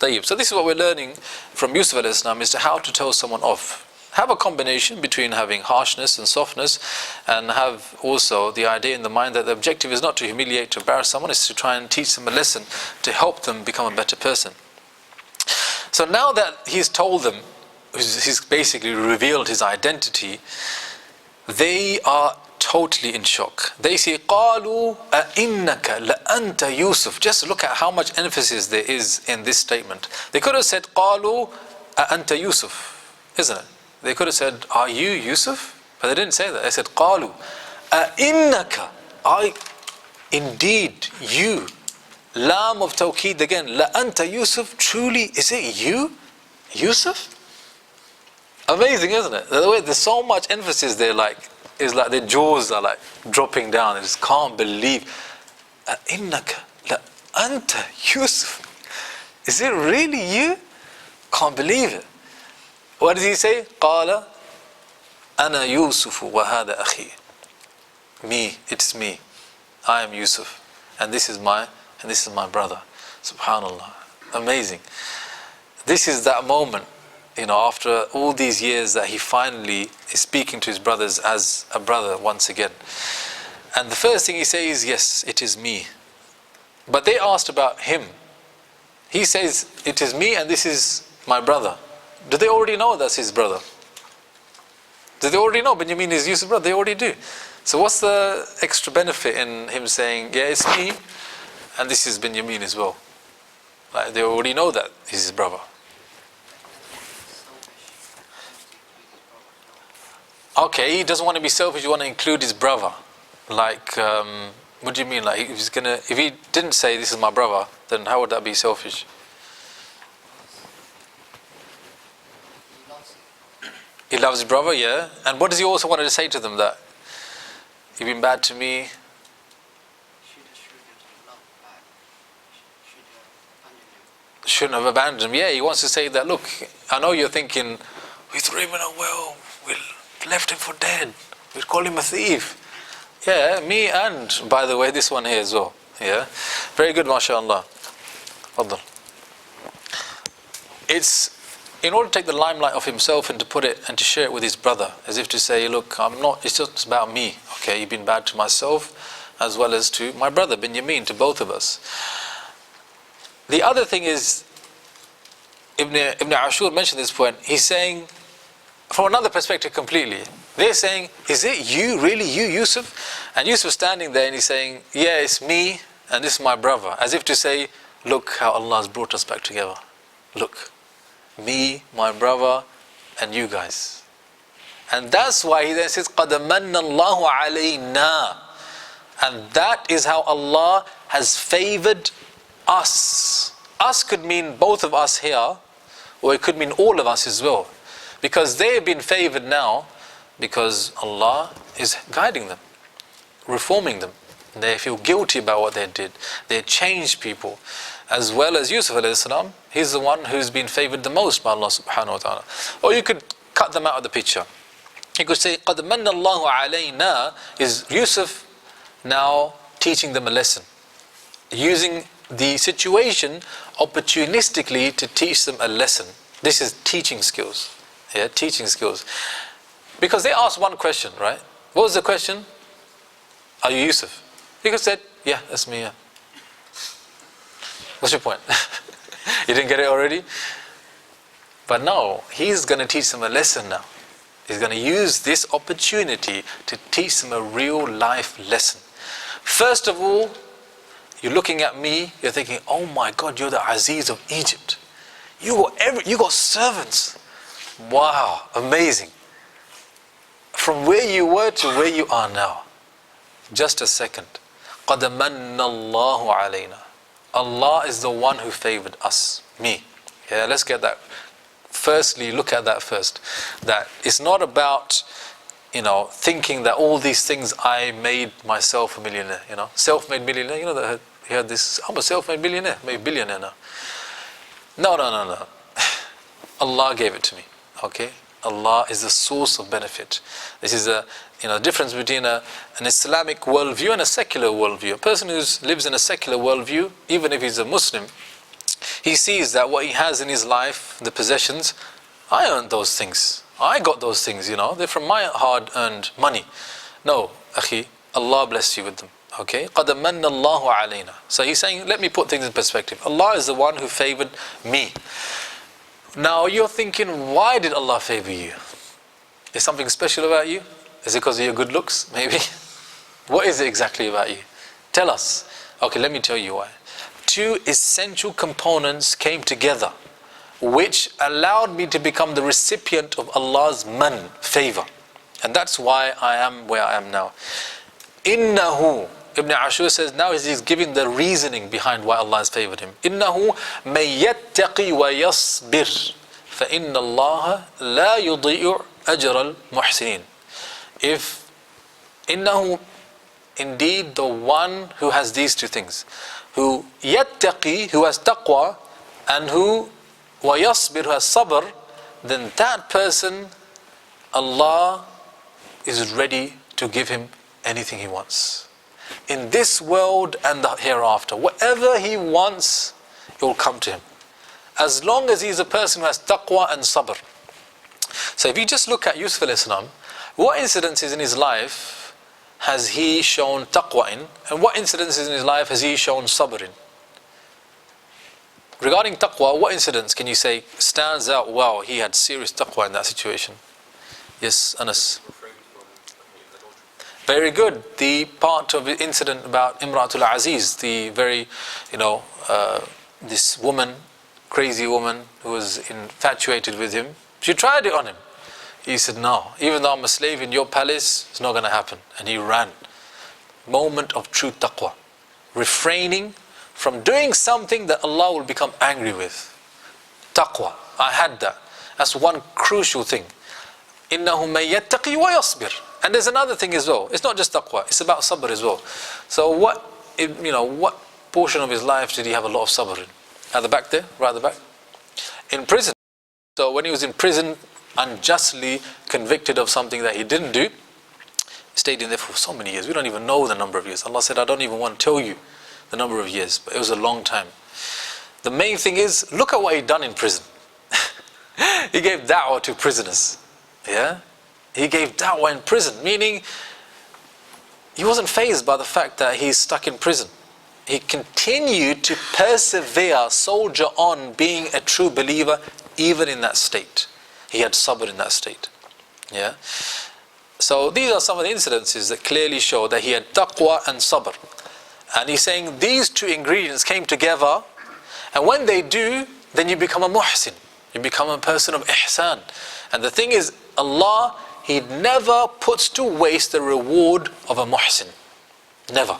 Tayyib. So this is what we're learning from Yusuf alayhi salam, is to how to tell someone off. Have a combination between having harshness and softness, and have also the idea in the mind that the objective is not to humiliate, to embarrass someone, it's to try and teach them a lesson, to help them become a better person. So now that he's told them, he's basically revealed his identity, they are totally in shock. They say, قَالُوا أَإِنَّكَ لَأَنْتَ Yusuf. Just look at how much emphasis there is in this statement. They could have said, قَالُوا أَأَنْتَ Yusuf, isn't it? They could have said, are you Yusuf? But they didn't say that. They said, قَالُوا أَإِنَّكَ, indeed, you. Lam of Tawqeed again. لَأَنْتَ Yusuf, truly, is it you, Yusuf? Amazing, isn't it? The way there's so much emphasis there, it's like their jaws are like dropping down. They just can't believe. إِنَّكَ لَأَنْتَ Yusuf. Is it really you? Can't believe it. What does he say? قَالَ أَنَا يُوسُفُ وَهَذَا أَخِي. Me, it's me. I am Yusuf, and this is my brother. Subhanallah. Amazing. This is that moment, after all these years, that he finally is speaking to his brothers as a brother once again. And the first thing he says, yes, it is me. But they asked about him. He says, it is me and this is my brother. Do they already know that's his brother? Do they already know Benjamin is Yusuf's brother? They already do. So what's the extra benefit in him saying, yeah, it's me and this is Benjamin as well? Like, they already know that he's his brother. Okay, he doesn't want to be selfish, he want to include his brother. Like, what do you mean? Like, if he didn't say this is my brother, then how would that be selfish? He loves his brother, yeah. And what does he also want to say to them? That you've been bad to me. Shouldn't have abandoned him. Yeah, he wants to say that, look, I know you're thinking, we threw him in a well, we left him for dead, we call him a thief. Yeah, me and, by the way, this one here as well. Yeah, very good, mashallah. Fadl. It's in order to take the limelight off himself and to put it and to share it with his brother, as if to say, look, it's just about me. Okay, you've been bad to myself as well as to my brother Benjamin, to both of us. The other thing is, Ibn Ashur mentioned this point. He's saying, from another perspective completely. They're saying, is it you, really you, Yusuf? And Yusuf standing there and he's saying, yeah, it's me and this is my brother. As if to say, look how Allah has brought us back together. Look, me, my brother, and you guys. And that's why he then says, قَدْ مَنَّ اللَّهُ عَلَيْنَا. And that is how Allah has favored us. Us could mean both of us here, or it could mean all of us as well. Because they have been favored now, because Allah is guiding them, reforming them. They feel guilty about what they did. They changed people. As well as Yusuf alayhi salam, he's the one who's been favored the most by Allah subhanahu wa ta'ala. Or you could cut them out of the picture. You could say, قَدْ مَنَّ اللَّهُ عَلَيْنَا is Yusuf now teaching them a lesson. Using the situation opportunistically to teach them a lesson. This is teaching skills. Yeah, teaching skills. Because they asked one question, right? What was the question? Are you Yusuf? He could have said, yeah, that's me, yeah. What's your point? You didn't get it already? But no, he's going to teach them a lesson now. He's going to use this opportunity to teach them a real life lesson. First of all, you're looking at me, you're thinking, oh my God, you're the Aziz of Egypt. You got servants. Wow, amazing. From where you were to where you are now. Just a second. قَدْ مَنَّ اللَّهُ عَلَيْنَا. Allah is the one who favored us, me. Yeah, let's get that. Firstly, look at that first. That it's not about, thinking that all these things I made myself a millionaire, self-made millionaire. You know that he heard this, I'm a self-made millionaire, maybe billionaire now. No. Allah gave it to me, okay? Allah is the source of benefit. This is a difference between an Islamic worldview and a secular worldview. A person who lives in a secular worldview, even if he's a Muslim, he sees that what he has in his life, the possessions, I earned those things. I got those things, they're from my hard-earned money. No, akhi, Allah blessed you with them. Okay? قَدْ مَنَّ اللَّهُ عَلَيْنَا. So he's saying, let me put things in perspective. Allah is the one who favored me. Now you're thinking, why did Allah favor you? Is something special about you? Is it because of your good looks? Maybe? What is it exactly about you? Tell us. Okay, let me tell you why. Two essential components came together, which allowed me to become the recipient of Allah's man, favor. And that's why I am where I am now. Innahu, Ibn Ashur says, now he's giving the reasoning behind why Allah has favored him. Innahu may yattaqi wa yasbir, fa inna Allah la yudi'u ajra al-muhsinin. If innahu, indeed the one who has these two things, who yattaqi, who has taqwa, and who wa yasbir, who has sabr, then that person, Allah is ready to give him anything he wants. In this world and the hereafter, whatever he wants, it will come to him. As long as he's a person who has taqwa and sabr. So if you just look at Yusuf alayhi salam, what incidences in his life has he shown taqwa in, and what incidences in his life has he shown sabr in? Regarding taqwa, what incidents can you say stands out? Wow, he had serious taqwa in that situation. Yes, Anas. Very good. The part of the incident about Imratul Aziz, the very, this woman, crazy woman who was infatuated with him. She tried it on him. He said, no, even though I'm a slave in your palace, it's not going to happen. And he ran. Moment of true taqwa. Refraining from doing something that Allah will become angry with. Taqwa. I had that. That's one crucial thing. إِنَّهُ مَن يَتَّقِي وَيَصْبِرْ. And there's another thing as well. It's not just taqwa. It's about sabr as well. So what portion of his life did he have a lot of sabr in? At the back there? Right at the back? In prison. So when he was in prison, unjustly convicted of something that he didn't do, stayed in there for so many years. We don't even know the number of years. Allah said, I don't even want to tell you the number of years. But it was a long time. The main thing is, look at what he done in prison. He gave da'wah to prisoners. Yeah? He gave da'wah in prison, meaning he wasn't fazed by the fact that he's stuck in prison. He continued to persevere, soldier on being a true believer, even in that state. He had sabr in that state. Yeah. So these are some of the incidences that clearly show that he had taqwa and sabr. And he's saying these two ingredients came together, and when they do, then you become a muhsin. You become a person of ihsan. And the thing is, Allah, He never puts to waste the reward of a muhsin. Never.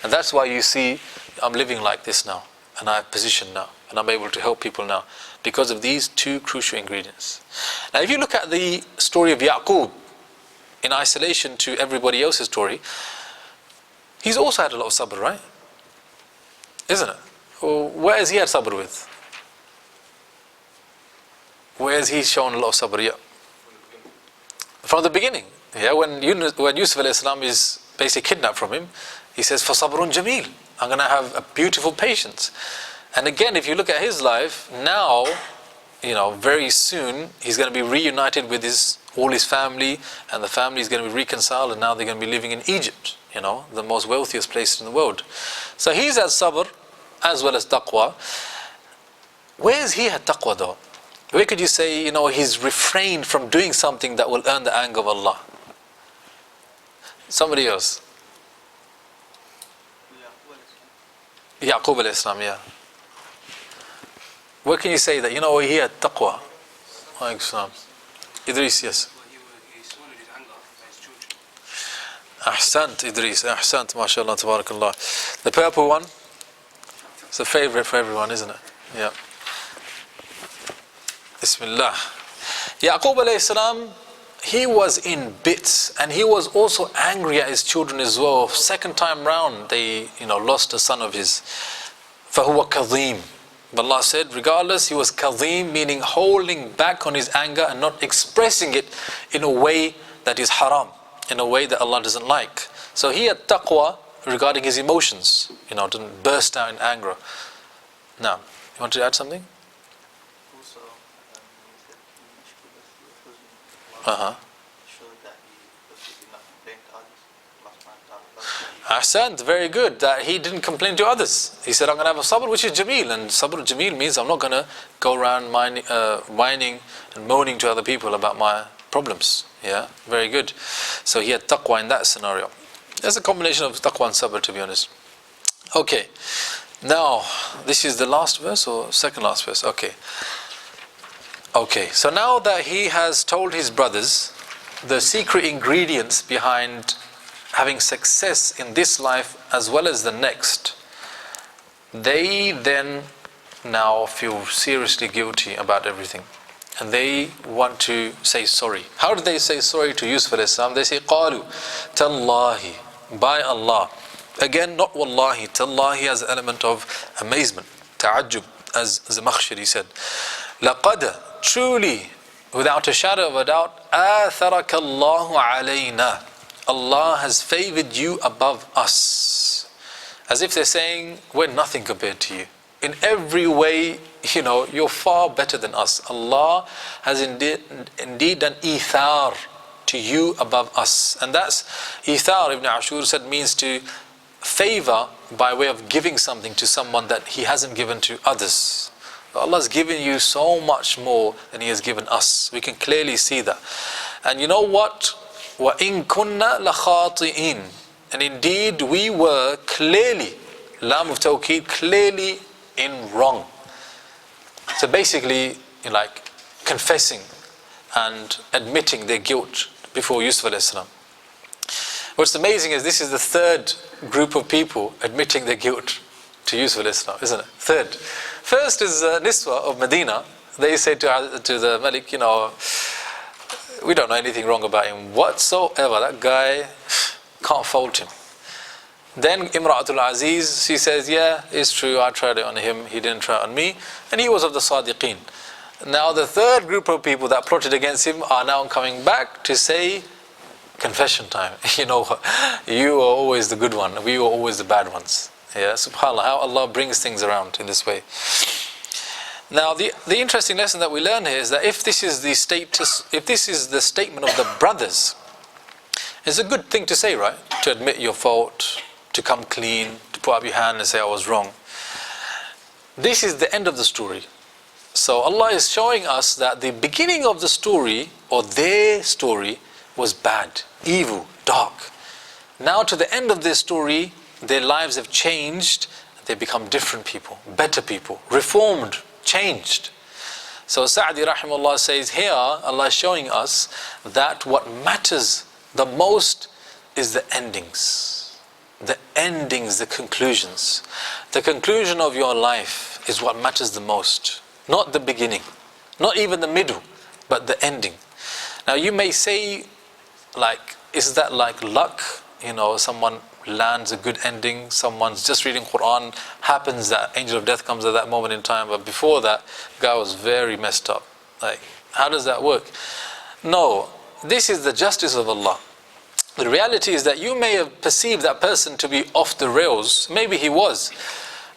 And that's why you see I'm living like this now, and I have position now, and I'm able to help people now, because of these two crucial ingredients. Now if you look at the story of Yaqub in isolation to everybody else's story, he's also had a lot of sabr, right? Isn't it? Well, where has he had sabr with? Where has he shown a lot of sabr? Yeah. From the beginning. Yeah, when Yusuf a.s. is basically kidnapped from him, he says, فَصَبْرٌ جَمِيلٌ, I'm going to have a beautiful patience. And again, if you look at his life, now, very soon, he's going to be reunited with all his family, and the family is going to be reconciled, and now they're going to be living in Egypt, the most wealthiest place in the world. So he's had sabr as well as taqwa. Where's he had taqwa though? Where could you say, he's refrained from doing something that will earn the anger of Allah? Somebody else. Yaqub al-Islam, yeah. Where can you say that, he had taqwa? Idris, yes. He swallowed his anger for his children. Ahsant, Idris, ahsant, mashallah, tabarakallah. The purple one, it's a favorite for everyone, isn't it? Yeah. Bismillah. Yaqub alayhi salam, he was in bits, and he was also angry at his children as well. Second time round, they lost a son of his. فَهُوَ كَظِيمٌ. But Allah said, regardless, he was kadhim, meaning holding back on his anger and not expressing it in a way that is haram, in a way that Allah doesn't like. So he had taqwa regarding his emotions, didn't burst out in anger. Now, you want to add something? Also, showed that he did not complain to others. Ahsant, very good, that he didn't complain to others. He said, I'm going to have a sabr which is jameel, and sabr jameel means I'm not going to go around whining and moaning to other people about my problems. Yeah, very good. So he had taqwa in that scenario. There's a combination of taqwa and sabr, to be honest. Okay, now this is the last verse or second last verse? Okay, so now that he has told his brothers the secret ingredients behind having success in this life as well as the next, they then now feel seriously guilty about everything, and they want to say sorry. How did they say sorry to Yusuf alayhi salam? They say, قَالُوا تَاللَّهِ, by Allah. Again, not wallahi. Tallahi has an element of amazement, ta'ajjub, as Zamakhshari said. لَقَدْ, truly, without a shadow of a doubt, آثَرَكَ اللَّهُ عَلَيْنَا, Allah has favored you above us. As if they're saying, we're nothing compared to you. In every way, you're far better than us. Allah has indeed done ithar to you above us. And that's, ithar, Ibn Ashur said, means to favor by way of giving something to someone that He hasn't given to others. Allah's given you so much more than He has given us. We can clearly see that. And you know what? وَإِن كُنَّا لَخَاطِئِينَ, and indeed we were clearly, lam of tawqeed, clearly in wrong. So basically, like confessing and admitting their guilt before Yusuf alayhi salam. What's amazing is this is the third group of people admitting their guilt to Yusuf alayhi salam, isn't it? Third. First is Niswa of Medina. They say to the Malik, we don't know anything wrong about him whatsoever. That guy, can't fault him. Then Imra'atul Aziz, she says, yeah, it's true, I tried it on him, he didn't try it on me, and he was of the Sadiqeen. Now the third group of people that plotted against him are now coming back to say, confession time. You are always the good one, we were always the bad ones. Yeah, subhanAllah, how Allah brings things around in this way. Now the interesting lesson that we learn here is that if this is the statement of the brothers, it's a good thing to say, right? To admit your fault, to come clean, to put up your hand and say I was wrong. This is the end of the story. So Allah is showing us that the beginning of the story, or their story, was bad, evil, dark. Now to the end of their story, their lives have changed. They become different people, better people, reformed, changed. So Sa'di rahimahullah says here, Allah is showing us that what matters the most is the endings. The endings, the conclusions. The conclusion of your life is what matters the most. Not the beginning, not even the middle, but the ending. Now you may say, like, is that like luck? You know, someone lands a good ending, someone's just reading Quran, happens that angel of death comes at that moment in time, but before that, the guy was very messed up. Like, how does that work? No, this is the justice of Allah. The reality is that you may have perceived that person to be off the rails, maybe he was,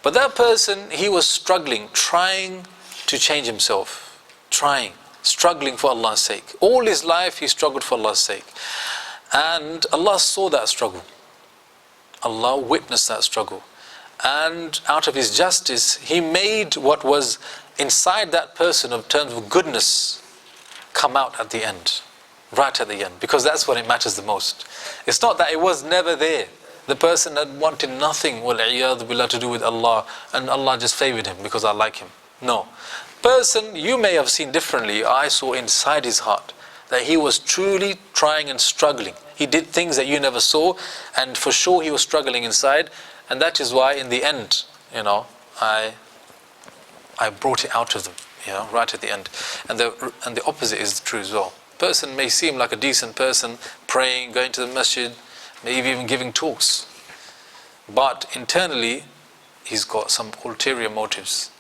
but that person, he was struggling, trying to change himself, struggling for Allah's sake. All his life he struggled for Allah's sake. And Allah saw that struggle. Allah witnessed that struggle. And out of His justice, He made what was inside that person in terms of goodness come out at the end. Right at the end. Because that's when it matters the most. It's not that it was never there. The person had wanted nothing, wal-iyadhu billah, to do with Allah, and Allah just favored him because I like him. No. Person you may have seen differently, I saw inside his heart that he was truly trying and struggling. He did things that you never saw, and for sure he was struggling inside, and that is why in the end, you know, I brought it out of them, you know, right at the end. And the opposite is true as well. Person may seem like a decent person, praying, going to the masjid, maybe even giving talks, but internally he's got some ulterior motives.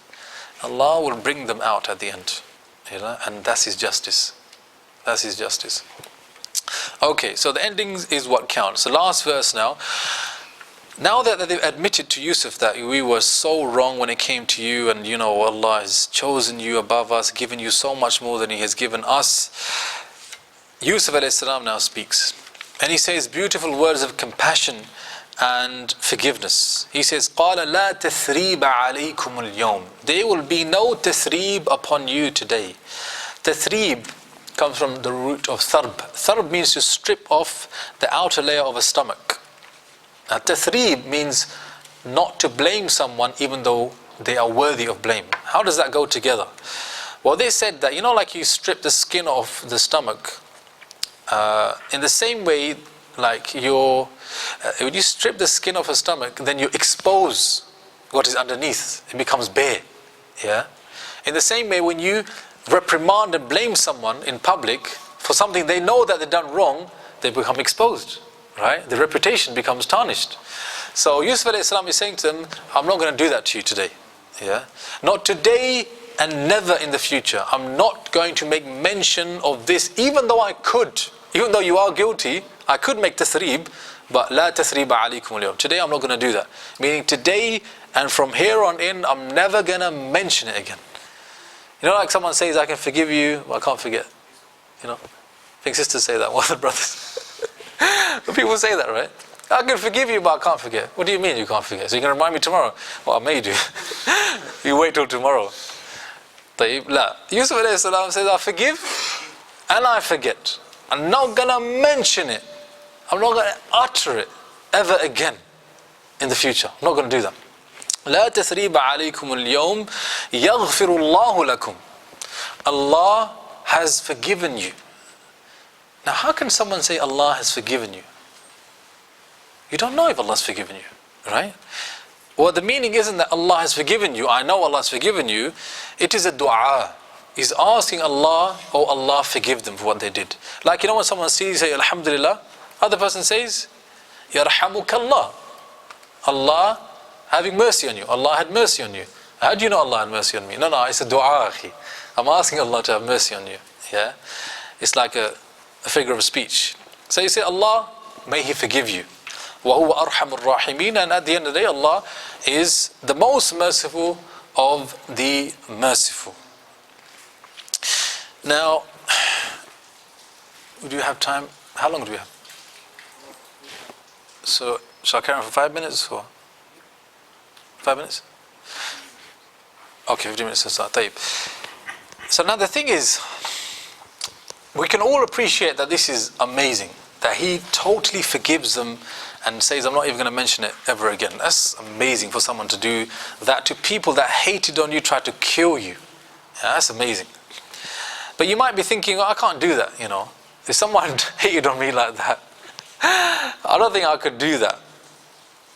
Allah will bring them out at the end, you know, and that's His justice. That's His justice. Okay, so the endings is what counts. The last verse now. Now that they've admitted to Yusuf that we were so wrong when it came to you, and you know Allah has chosen you above us, given you so much more than He has given us, Yusuf a.s. now speaks. And he says beautiful words of compassion and forgiveness. He says, قَالَ لَا تَثْرِيبَ عَلَيْكُمُ الْيَوْمِ. There will be no tathrib upon you today. Tathrib comes from the root of tharb. Tharb means to strip off the outer layer of a stomach. Now tathrib means not to blame someone even though they are worthy of blame. How does that go together? Well, they said that, you know, like you strip the skin off the stomach, in the same way, like when you strip the skin off a stomach, then you expose what is underneath. It becomes bare. Yeah. In the same way, when you reprimand and blame someone in public for something they know that they've done wrong, they become exposed. Right? The reputation becomes tarnished. So Yusuf a.s. is saying to them, I'm not going to do that to you today. Yeah. Not today and never in the future. I'm not going to make mention of this, even though I could. Even though you are guilty, I could make tathrib, but la tathriba alaykum al-yawm. Today I'm not going to do that. Meaning today and from here on in, I'm never going to mention it again. You know, like someone says, I can forgive you, but I can't forget. You know, I think sisters say that, one of the brothers. But people say that, right? I can forgive you, but I can't forget. What do you mean you can't forget? So you can remind me tomorrow? Well, I may do. You wait till tomorrow. Yusuf a.s. says, I forgive and I forget. I'm not going to mention it. I'm not going to utter it ever again in the future. I'm not going to do that. لا تثريب عليكم اليوم يغفر الله لكم. Allah has forgiven you. Now how can someone say Allah has forgiven you? You don't know if Allah has forgiven you, right? Well, the meaning isn't that Allah has forgiven you. I know Allah has forgiven you. It is a dua. He's asking Allah, oh Allah, forgive them for what they did. Like, you know, when someone sees, say Alhamdulillah, other person says, Yarhamukallah. Allah having mercy on you. Allah had mercy on you. How do you know Allah had mercy on me? No, it's a dua, akhi. I'm asking Allah to have mercy on you. Yeah? It's like a figure of speech. So you say, Allah, may He forgive you. وَهُوَ أَرْحَمُ الرَّاحِمِينَ. And at the end of the day, Allah is the most merciful of the merciful. Now, do you have time? How long do we have? So, shall I carry on for 5 minutes or 5 minutes? Okay, 15 minutes to start. طيب. So now the thing is, we can all appreciate that this is amazing, that he totally forgives them and says, I'm not even going to mention it ever again. That's amazing for someone to do that to people that hated on you, tried to kill you. Yeah, that's amazing. But you might be thinking, I can't do that, you know. If someone hated on me like that, I don't think I could do that,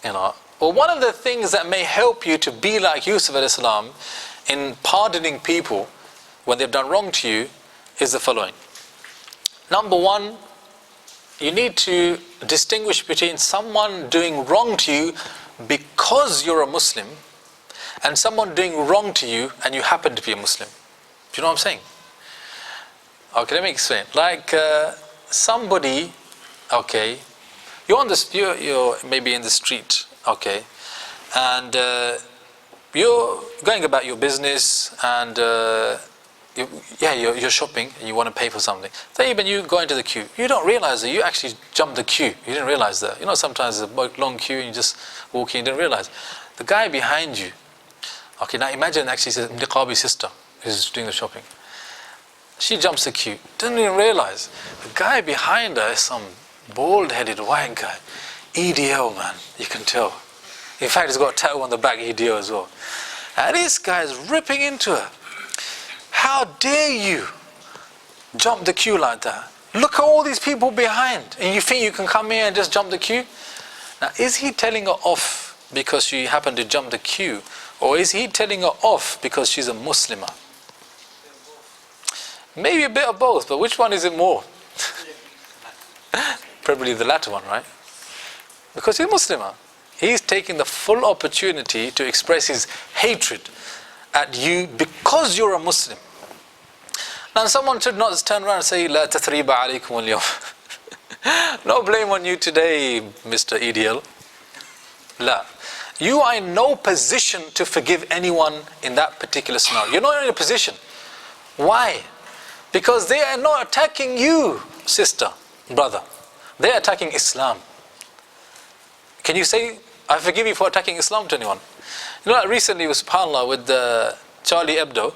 you know. Well, one of the things that may help you to be like Yusuf alayhi salam in pardoning people when they've done wrong to you is the following. Number one, you need to distinguish between someone doing wrong to you because you're a Muslim and someone doing wrong to you and you happen to be a Muslim. Do you know what I'm saying? Okay, let me explain. Like somebody, okay, you're maybe in the street, okay, and you're going about your business and you're shopping and you want to pay for something. So even you go into the queue, you don't realize that you actually jumped the queue. You didn't realize that. You know, sometimes there's a long queue and you just walk in, you didn't realize. The guy behind you, okay, now imagine actually it's a niqabi sister who's doing the shopping. She jumps the queue, doesn't even realize. The guy behind her is some bald-headed white guy. EDL, man, you can tell. In fact, he's got a tattoo on the back, EDL as well. And this guy is ripping into her. How dare you jump the queue like that? Look at all these people behind, and you think you can come here and just jump the queue? Now, is he telling her off because she happened to jump the queue, or is he telling her off because she's a Muslimah? Maybe a bit of both, but which one is it more? Probably the latter one, right? Because he's a Muslimah. He's taking the full opportunity to express his hatred at you because you're a Muslim. Now someone should not just turn around and say, La tathriba alaykum al-yawm. No blame on you today, Mr. EDL. La. You are in no position to forgive anyone in that particular scenario. You're not in a position. Why? Because they are not attacking you, sister, brother. They are attacking Islam. Can you say, I forgive you for attacking Islam to anyone? You know, like recently, subhanAllah, with Charlie Hebdo,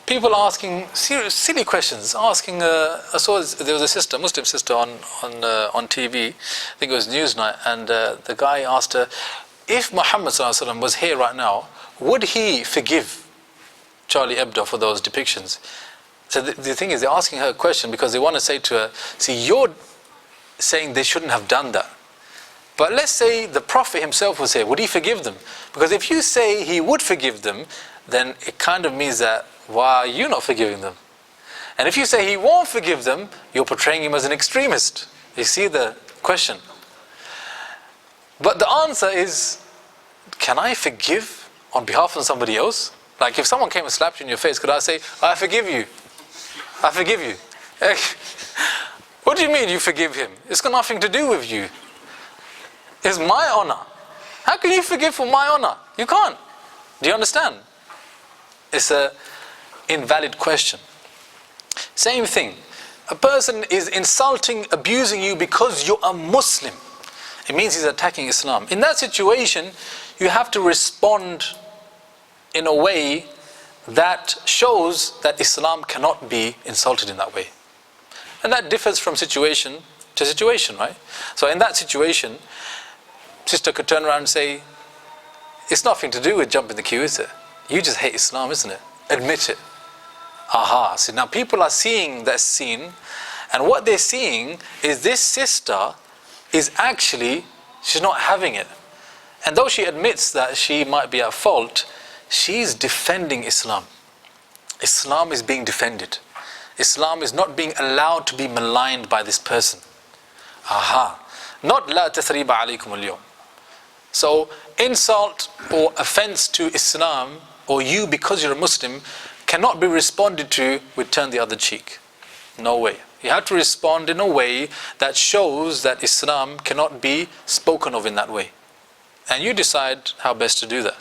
people asking silly questions, asking, I saw there was a sister, Muslim sister on TV, I think it was Newsnight, and the guy asked her, if Muhammad ﷺ was here right now, would he forgive Charlie Hebdo for those depictions? So the thing is, they're asking her a question because they want to say to her, see, you're saying they shouldn't have done that. But let's say the Prophet himself was here, would he forgive them? Because if you say he would forgive them, then it kind of means that, why are you not forgiving them? And if you say he won't forgive them, you're portraying him as an extremist. You see the question? But the answer is, can I forgive on behalf of somebody else? Like if someone came and slapped you in your face, could I say, I forgive you? I forgive you. What do you mean you forgive him? It's got nothing to do with you. It's my honor. How can you forgive for my honor? You can't. Do you understand? It's an invalid question. Same thing. A person is insulting, abusing you because you're a Muslim. It means he's attacking Islam. In that situation, you have to respond in a way that shows that Islam cannot be insulted in that way. And that differs from situation to situation, right? So in that situation, sister could turn around and say, it's nothing to do with jumping the queue, is it? You just hate Islam, isn't it? Admit it. Aha. So now people are seeing that scene, and what they're seeing is this sister is actually, she's not having it. And though she admits that she might be at fault, she's defending Islam. Islam is being defended. Islam is not being allowed to be maligned by this person. Aha. Not la tathriba alaykum al-yawm. So insult or offense to Islam, or you because you're a Muslim, cannot be responded to with turn the other cheek. No way. You have to respond in a way that shows that Islam cannot be spoken of in that way. And you decide how best to do that.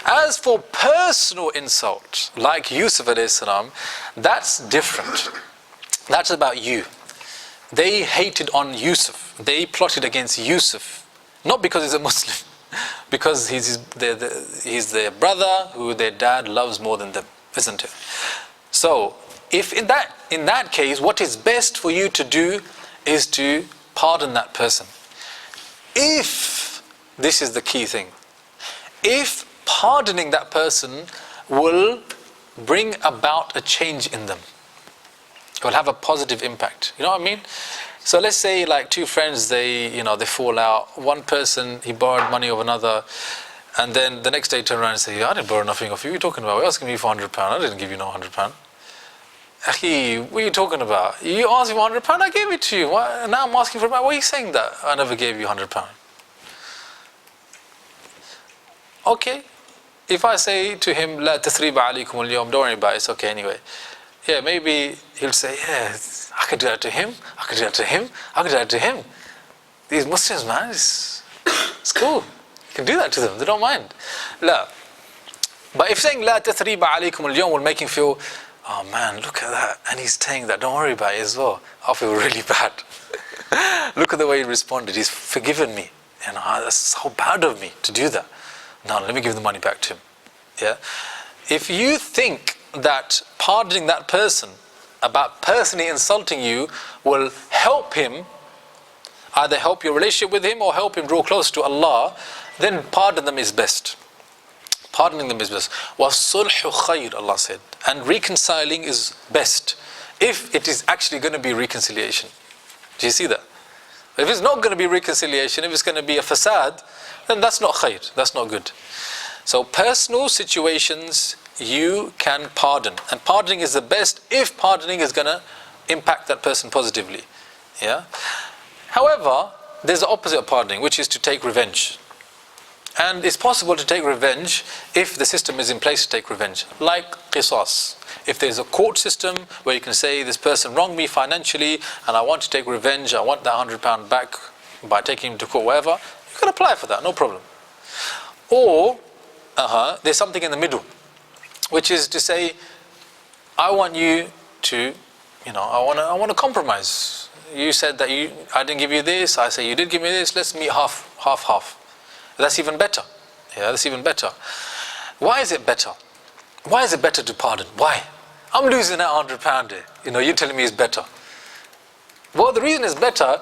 As for personal insult, like Yusuf alayhi salam, that's different. That's about you. They hated on Yusuf. They plotted against Yusuf. Not because he's a Muslim. Because he's their brother who their dad loves more than them. Isn't it? So, if in that case, what is best for you to do is to pardon that person. If, this is the key thing, if pardoning that person will bring about a change in them, it will have a positive impact. You know what I mean? So let's say like two friends, they fall out. One person, he borrowed money of another, and then the next day turn around and say, I didn't borrow nothing off you. What are you talking about? You're asking me for £100. I didn't give you no £100. Akhi, what are you talking about? You asked me for £100, I gave it to you. Now I'm asking for it. Why are you saying that? I never gave you £100. Okay. If I say to him, لا تثريب عليكم اليوم, don't worry about it, it's okay anyway. Yeah, maybe he'll say, yeah, I could do that to him, I could do that to him, I could do that to him. These Muslims, man, it's cool. You can do that to them, they don't mind. لا. But if saying لا تثريب عليكم اليوم will make him feel, oh man, look at that, and he's saying that, don't worry about it as well, I'll feel really bad. Look at the way he responded, he's forgiven me. And that's so bad of me to do that. Now let me give the money back to him. Yeah. If you think that pardoning that person about personally insulting you will help him, either help your relationship with him or help him draw closer to Allah, then pardon them is best. Pardoning them is best. وَالصُّلْحُ خَيْرٌ, Allah said. And reconciling is best, if it is actually going to be reconciliation. Do you see that? If it's not going to be reconciliation, if it's going to be a fasad, then that's not khair, that's not good. So personal situations you can pardon, and pardoning is the best if pardoning is going to impact that person positively. Yeah. However, there's the opposite of pardoning, which is to take revenge. And it's possible to take revenge if the system is in place to take revenge, like qisas. If there's a court system where you can say, this person wronged me financially and I want to take revenge, I want that £100 back by taking him to court, whatever, you can apply for that, no problem. Or there's something in the middle, which is to say, I want you to, I want to compromise. You said that I didn't give you this, I say you did give me this, let's meet half. That's even better. Yeah, that's even better. Why is it better? Why is it better to pardon? Why? I'm losing that £100 here. You're telling me it's better. Well, the reason it's better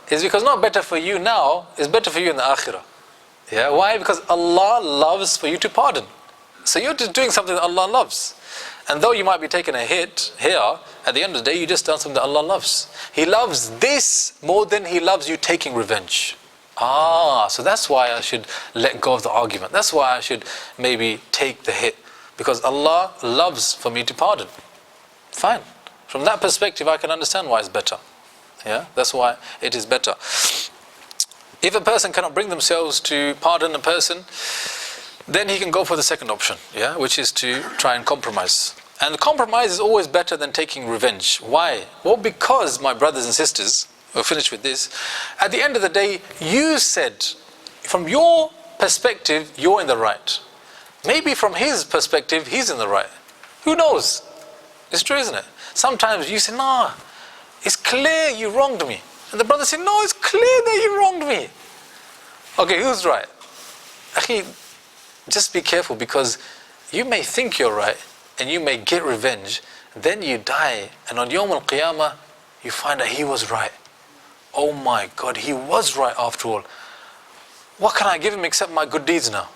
is because not better for you now, it's better for you in the akhirah. Yeah, why? Because Allah loves for you to pardon. So you're just doing something that Allah loves. And though you might be taking a hit here, at the end of the day, you just done something that Allah loves. He loves this more than He loves you taking revenge. So that's why I should let go of the argument. That's why I should maybe take the hit. Because Allah loves for me to pardon. Fine. From that perspective, I can understand why it's better. Yeah, that's why it is better. If a person cannot bring themselves to pardon a person, then he can go for the second option, yeah, which is to try and compromise. And the compromise is always better than taking revenge. Why? Well, because, my brothers and sisters, we'll finish with this. At the end of the day, you said, from your perspective, you're in the right. Maybe from his perspective, he's in the right. Who knows? It's true, isn't it? Sometimes you say, nah, it's clear you wronged me. And the brother said, no, it's clear that you wronged me. Okay, who's right? Akhi, just be careful, because you may think you're right and you may get revenge, then you die, and on Yawm al-Qiyamah, you find that he was right. Oh my God, he was right after all. What can I give him except my good deeds now?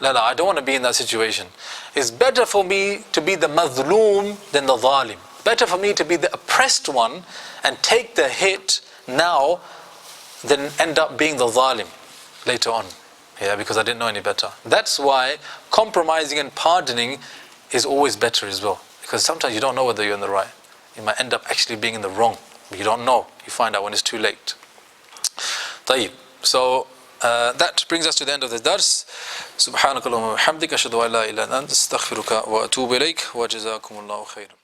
No, I don't want to be in that situation. It's better for me to be the mazloom than the zalim. Better for me to be the oppressed one and take the hit now than end up being the zalim later on. Yeah, because I didn't know any better. That's why compromising and pardoning is always better as well. Because sometimes you don't know whether you're in the right. You might end up actually being in the wrong. But you don't know. You find out when it's too late. طيب. So that brings us to the end of the dars. سبحانك اللهم وبحمدك أشهد أن لا إله إلا أنت أستغفرك وأتوب إليك وجزاكم الله خيرا.